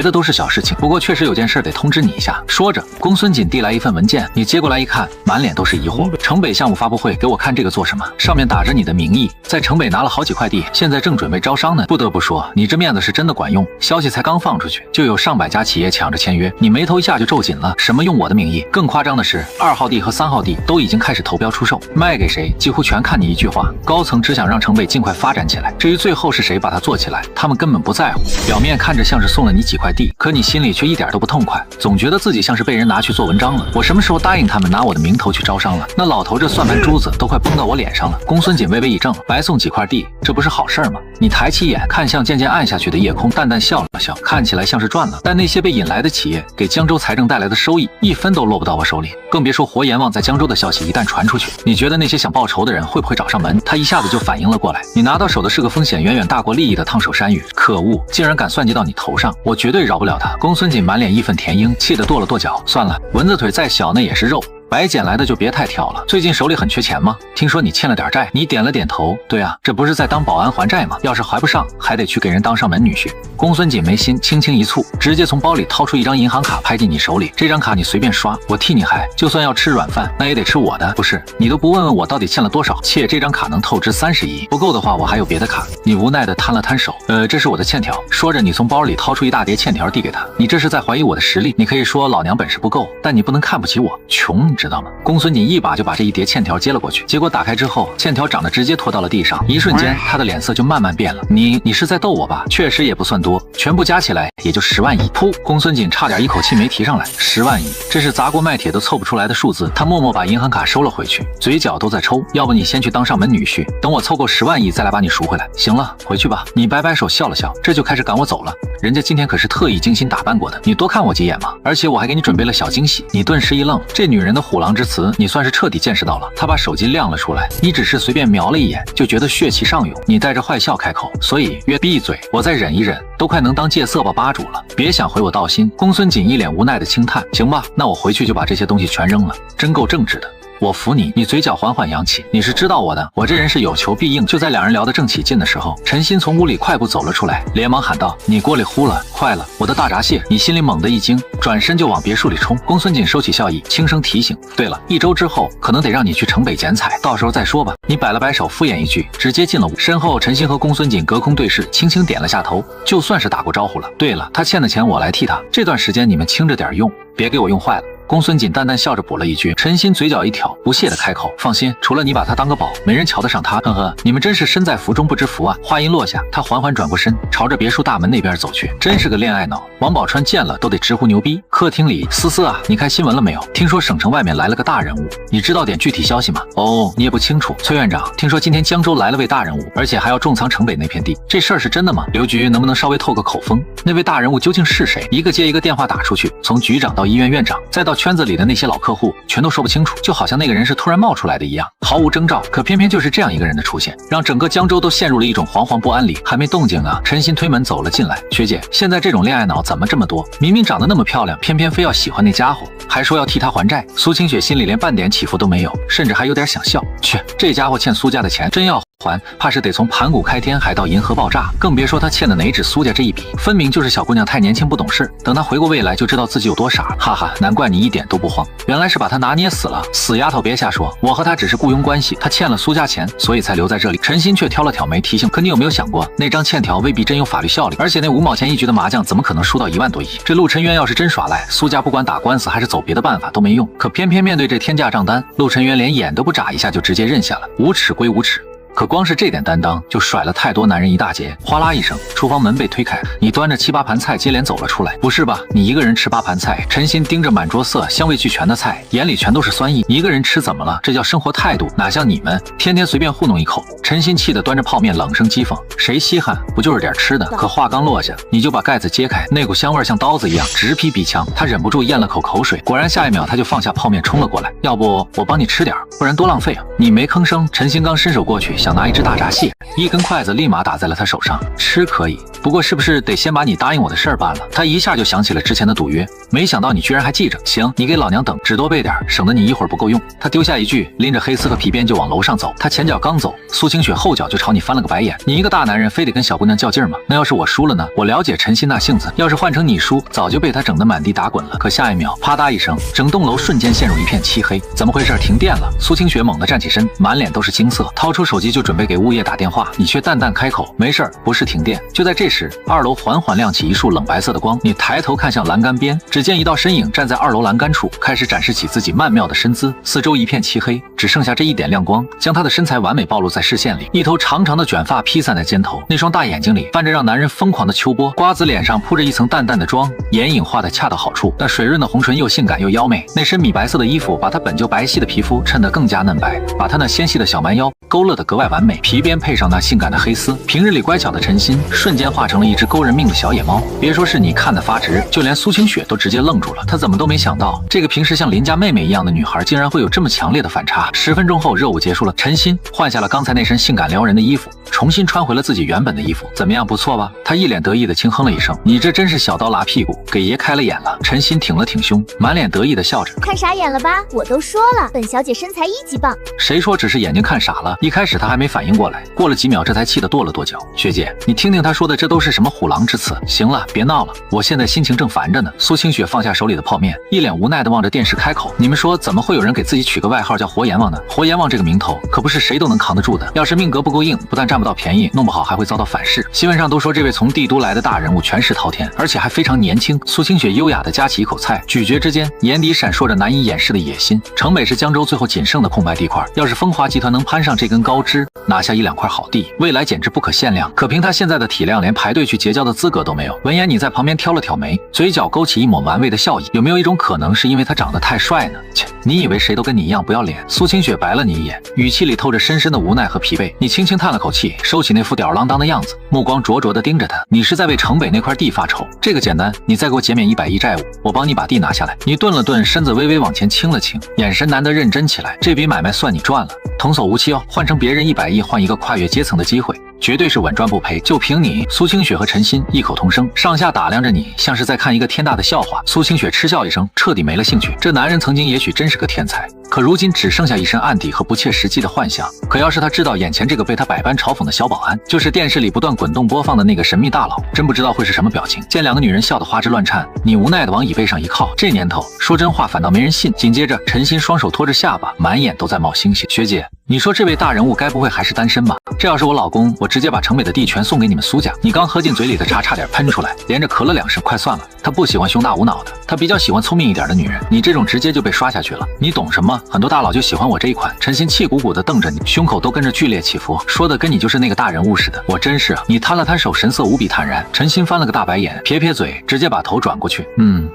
的都是小事情。不过确实有件事得通知你一下。说着，公孙锦递来一份文件，你接过来一看，满脸都是疑惑。城北项目发布会，给我看这个做什么？上面打着你的名义，在城北拿了好几块地，现在正准备招商呢。不得不说，你这面面子是真的管用，消息才刚放出去，就有上百家企业抢着签约，你眉头一下就皱紧了。什么用我的名义？更夸张的是，2号地和3号地都已经开始投标出售，卖给谁几乎全看你一句话。高层只想让城北尽快发展起来，至于最后是谁把它做起来，他们根本不在乎。表面看着像是送了你几块地，可你心里却一点都不痛快，总觉得自己像是被人拿去做文章了。我什么时候答应他们拿我的名头去招商了？那老头这算盘珠子都快崩到我脸上了。公孙锦微微一怔，白送几块地，这不是好事吗？你抬起眼看向渐渐暗下去的夜空，淡淡笑了笑，看起来像是赚了，但那些被引来的企业给江州财政带来的收益，一分都落不到我手里。更别说活阎王在江州的消息一旦传出去，你觉得那些想报仇的人会不会找上门？他一下子就反应了过来，你拿到手的是个风险远远大过利益的烫手山芋，可恶，竟然敢算计到你头上，我绝对饶不了他。公孙锦满脸义愤填膺，气得跺了跺脚，算了，蚊子腿再小那也是肉，白捡来的就别太挑了。最近手里很缺钱吗？听说你欠了点债。你点了点头，对啊，这不是在当保安还债吗？要是还不上，还得去给人当上门女婿。公孙锦眉心轻轻一蹙，直接从包里掏出一张银行卡拍进你手里，这张卡你随便刷，我替你还，就算要吃软饭，那也得吃我的。不是，你都不问问我到底欠了多少？且这张卡能透支30亿，不够的话我还有别的卡。你无奈的摊了摊手，这是我的欠条。说着，你从包里掏出一大叠欠条递给他，你这是在怀疑我的实力？你可以说老娘本事不够，但你不能看不起我，穷，你知道吗？公孙锦一把就把这一叠欠条接了过去，结果打开之后，欠条长得直接拖到了地上，一瞬间他的脸色就慢慢变了。你是在逗我吧？确实也不算多，全部加起来也就10万亿。噗！公孙锦差点一口气没提上来，10万亿，这是砸锅卖铁都凑不出来的数字。他默默把银行卡收了回去，嘴角都在抽。要不你先去当上门女婿，等我凑够10万亿再来把你赎回来。行了，回去吧。你摆摆手笑了笑，这就开始赶我走了。人家今天可是特意精心打扮过的，你多看我几眼嘛。而且我还给你准备了小惊喜。你顿时一愣，这女人的虎狼之词你算是彻底见识到了。他把手机亮了出来，你只是随便瞄了一眼就觉得血气上涌，你带着坏笑开口，所以越闭嘴，我再忍一忍，都快能当戒色吧吧主了，别想回我道心。公孙锦一脸无奈的轻叹，行吧，那我回去就把这些东西全扔了，真够正直的。我服你。你嘴角缓缓扬起，你是知道我的，我这人是有求必应。就在两人聊得正起劲的时候，陈鑫从屋里快步走了出来，连忙喊道：你锅里糊了，快了，我的大闸蟹。你心里猛地一惊，转身就往别墅里冲。公孙锦收起笑意，轻声提醒：对了，1周之后可能得让你去城北剪彩，到时候再说吧。你摆了摆手，敷衍一句，直接进了屋。身后陈鑫和公孙锦隔空对视，轻轻点了下头，就算是打过招呼了。对了，他欠的钱我来替他，这段时间你们轻着点用，别给我用坏了。公孙锦淡淡笑着补了一句，陈鑫嘴角一挑，不屑地开口：放心，除了你把他当个宝，没人瞧得上他。呵呵，你们真是身在福中不知福啊。话音落下，他缓缓转过身，朝着别墅大门那边走去。真是个恋爱脑，王宝钏见了都得直呼牛逼。客厅里，思思啊，你看新闻了没有？听说省城外面来了个大人物，你知道点具体消息吗？哦，你也不清楚。崔院长，听说今天江州来了位大人物，而且还要重仓城北那片地，这事儿是真的吗？刘局能不能稍微透个口风？那位大人物究竟是谁？一个接一个电话打出去，从局长到医院院长，再到圈子里的那些老客户，全都说不清楚，就好像那个人是突然冒出来的一样，毫无征兆。可偏偏就是这样一个人的出现，让整个江州都陷入了一种惶惶不安里。还没动静啊，陈鑫推门走了进来。学姐，现在这种恋爱脑怎么这么多？明明长得那么漂亮，偏偏非要喜欢那家伙，还说要替他还债。苏清雪心里连半点起伏都没有，甚至还有点想笑。去，这家伙欠苏家的钱真要还，怕是得从盘古开天还到银河爆炸，更别说他欠的哪指苏家这一笔，分明就是小姑娘太年轻不懂事，等她回过味来就知道自己有多傻。哈哈，难怪你一点都不慌，原来是把她拿捏死了。死丫头别瞎说，我和她只是雇佣关系，她欠了苏家钱，所以才留在这里。陈鑫却挑了挑眉提醒，可你有没有想过，那张欠条未必真有法律效力，而且那5毛钱一局的麻将怎么可能输到1万多亿？这陆晨渊要是真耍赖，苏家不管打官司还是走别的办法都没用。可偏偏面对这天价账单，陆晨渊连眼都不眨一下就直接认下了。无耻归无耻，可光是这点担当就甩了太多男人一大截。哗啦一声，厨房门被推开，你端着7、8盘菜接连走了出来。不是吧，你一个人吃8盘菜？陈鑫盯着满桌色香味俱全的菜，眼里全都是酸意。你一个人吃怎么了？这叫生活态度，哪像你们天天随便糊弄一口。陈鑫气得端着泡面冷声讥讽，谁稀罕，不就是点吃的？可话刚落下，你就把盖子揭开，那股香味像刀子一样直劈鼻腔。他忍不住咽了口口水，果然下一秒他就放下泡面冲了过来，要不我帮你吃点，不然多浪费啊。你没吭声，陈鑫刚伸手过去想拿一只大闸蟹，一根筷子立马打在了他手上。吃可以，不过是不是得先把你答应我的事儿办了？他一下就想起了之前的赌约，没想到你居然还记着。行，你给老娘等，只多备点，省得你一会儿不够用。他丢下一句，拎着黑丝和皮鞭就往楼上走。他前脚刚走，苏清雪后脚就朝你翻了个白眼。你一个大男人非得跟小姑娘较劲吗？那要是我输了呢？我了解陈鑫那性子，要是换成你输，早就被他整得满地打滚了。可下一秒，啪嗒一声，整栋楼瞬间陷入一片漆黑。怎么回事？停电了！苏清雪猛地站起身，满脸都是惊色，掏出手机急就准备给物业打电话，你却淡淡开口：“没事儿，不是停电。”就在这时，2楼缓缓亮起一束冷白色的光，你抬头看向栏杆边，只见一道身影站在2楼栏杆处，开始展示起自己曼妙的身姿。四周一片漆黑，只剩下这一点亮光，将他的身材完美暴露在视线里。一头长长的卷发披散在肩头，那双大眼睛里泛着让男人疯狂的秋波，瓜子脸上铺着一层淡淡的妆，眼影画得恰到好处。那水润的红唇又性感又妖媚，那身米白色的衣服把她本就白皙的皮肤衬得更加嫩白，把她那纤细的小蛮腰勾勒得格外完美。皮边配上那性感的黑丝，平日里乖巧的陈心瞬间化成了一只勾人命的小野猫。别说是你看得发直，就连苏清雪都直接愣住了。她怎么都没想到，这个平时像邻家妹妹一样的女孩，竟然会有这么强烈的反差。10分钟后，热舞结束了，陈心换下了刚才那身性感撩人的衣服，重新穿回了自己原本的衣服。怎么样，不错吧？她一脸得意的轻哼了一声：“你这真是小刀拉屁股，给爷开了眼了。”陈心挺了挺胸，满脸得意的笑着：“看傻眼了吧？我都说了，本小姐身材1级棒。”谁说只是眼睛看傻了？一开始她还没反应过来，过了几秒这才气得跺了跺脚：“学姐，你听听她说的，这都是什么虎狼之词？行了，别闹了，我现在心情正烦着呢。”苏清雪放下手里的泡面，一脸无奈的望着电视开口：“你们说怎么会有人给自己取个外号叫活阎王呢？活阎王这个名头可不是谁都能扛得住的，要是命格不够硬，不但占不到便宜，弄不好还会遭到反噬。新闻上都说这位从帝都来的大人物权势滔天，而且还非常年轻。”苏清雪优雅的夹起一口菜，咀嚼之间眼底闪烁着难以掩饰的野心。城北是江州最后仅剩的空白地块，要是风华集团能攀上这根高枝，拿下1-2块好地，未来简直不可限量。可凭他现在的体量，连排队去结交的资格都没有。闻言，你在旁边挑了挑眉，嘴角勾起一抹玩味的笑意。有没有一种可能，是因为他长得太帅呢？切，你以为谁都跟你一样不要脸？苏清雪白了你一眼，语气里透着深深的无奈和疲惫。你轻轻叹了口气，收起那副吊儿郎当的样子，目光灼灼地盯着他。你是在为城北那块地发愁？这个简单，你再给我减免100亿债务，我帮你把地拿下来。你顿了顿，身子微微往前倾了倾，眼神难得认真起来。这笔买卖算你赚了，童叟无欺哦。换成别人100亿换一个跨越阶层的机会，绝对是稳赚不赔。就凭你！苏清雪和陈心异口同声，上下打量着你，像是在看一个天大的笑话。苏清雪嗤笑一声，彻底没了兴趣。这男人曾经也许真是个天才，可如今只剩下一身案底和不切实际的幻想。可要是他知道眼前这个被他百般嘲讽的小保安，就是电视里不断滚动播放的那个神秘大佬，真不知道会是什么表情。见2个女人笑得花枝乱颤，你无奈地往椅背上一靠。这年头说真话反倒没人信。紧接着，陈心双手托着下巴，满眼都在冒星星。学姐，你说这位大人物该不会还是单身吧？这要是我老公，我直接把城北的地全送给你们苏家。你刚喝进嘴里的茶差点喷出来，连着咳了2声。快算了，他不喜欢胸大无脑的，他比较喜欢聪明一点的女人。你这种直接就被刷下去了，你懂什么？很多大佬就喜欢我这一款。陈心气鼓鼓的瞪着你，胸口都跟着剧烈起伏，说的跟你就是那个大人物似的。我真是啊！你摊了摊手，神色无比坦然。陈心翻了个大白眼，撇撇嘴，直接把头转过去。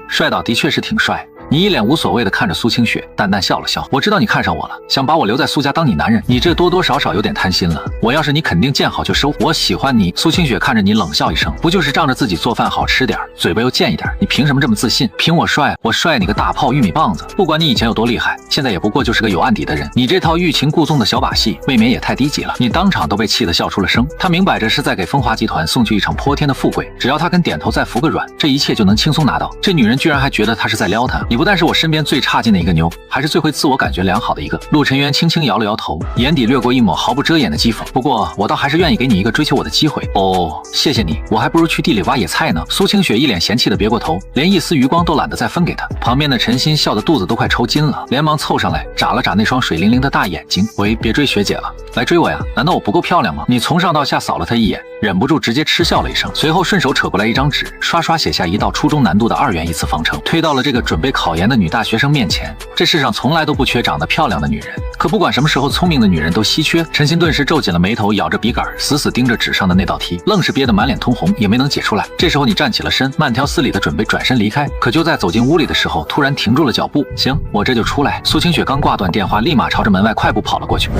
帅倒的确是挺帅。你一脸无所谓的看着苏清雪，淡淡笑了笑。我知道你看上我了，想把我留在苏家当你男人，你这多多少少有点贪心了。我要是你，肯定见好就收。我喜欢你。苏清雪看着你冷笑一声，不就是仗着自己做饭好吃点，嘴巴又贱一点，你凭什么这么自信？凭我帅？我帅你个大炮玉米棒子！不管你以前有多厉害，现在也不过就是个有案底的人。你这套欲擒故纵的小把戏，未免也太低级了。你当场都被气得笑出了声。他明摆着是在给风华集团送去一场泼天的富贵，只要他肯点头再服个软，这一切就能轻松拿到。这女人居然还觉得他是在撩她。你不但是我身边最差劲的一个妞，还是最会自我感觉良好的一个。陆晨渊轻轻摇了摇头，眼底掠过一抹毫不遮掩的讥讽。不过我倒还是愿意给你一个追求我的机会。哦，谢谢你，我还不如去地里挖野菜呢。苏清雪一脸嫌弃的别过头，连一丝余光都懒得再分给他。旁边的陈心笑得肚子都快抽筋了，连忙凑上来眨了眨那双水灵灵的大眼睛。喂，别追学姐了，来追我呀？难道我不够漂亮吗？你从上到下扫了他一眼，忍不住直接嗤笑了一声，随后顺手扯过来一张纸，刷刷写下一道初中难度的2元一次方程，推到了这个准备考研的女大学生面前。这世上从来都不缺长得漂亮的女人，可不管什么时候，聪明的女人都稀缺。陈心顿时皱紧了眉头，咬着笔杆，死死盯着纸上的那道题，愣是憋得满脸通红，也没能解出来。这时候你站起了身，慢条斯理的准备转身离开，可就在走进屋里的时候，突然停住了脚步。行，我这就出来。苏清雪刚挂断电话，立马朝着门外快步跑了过去。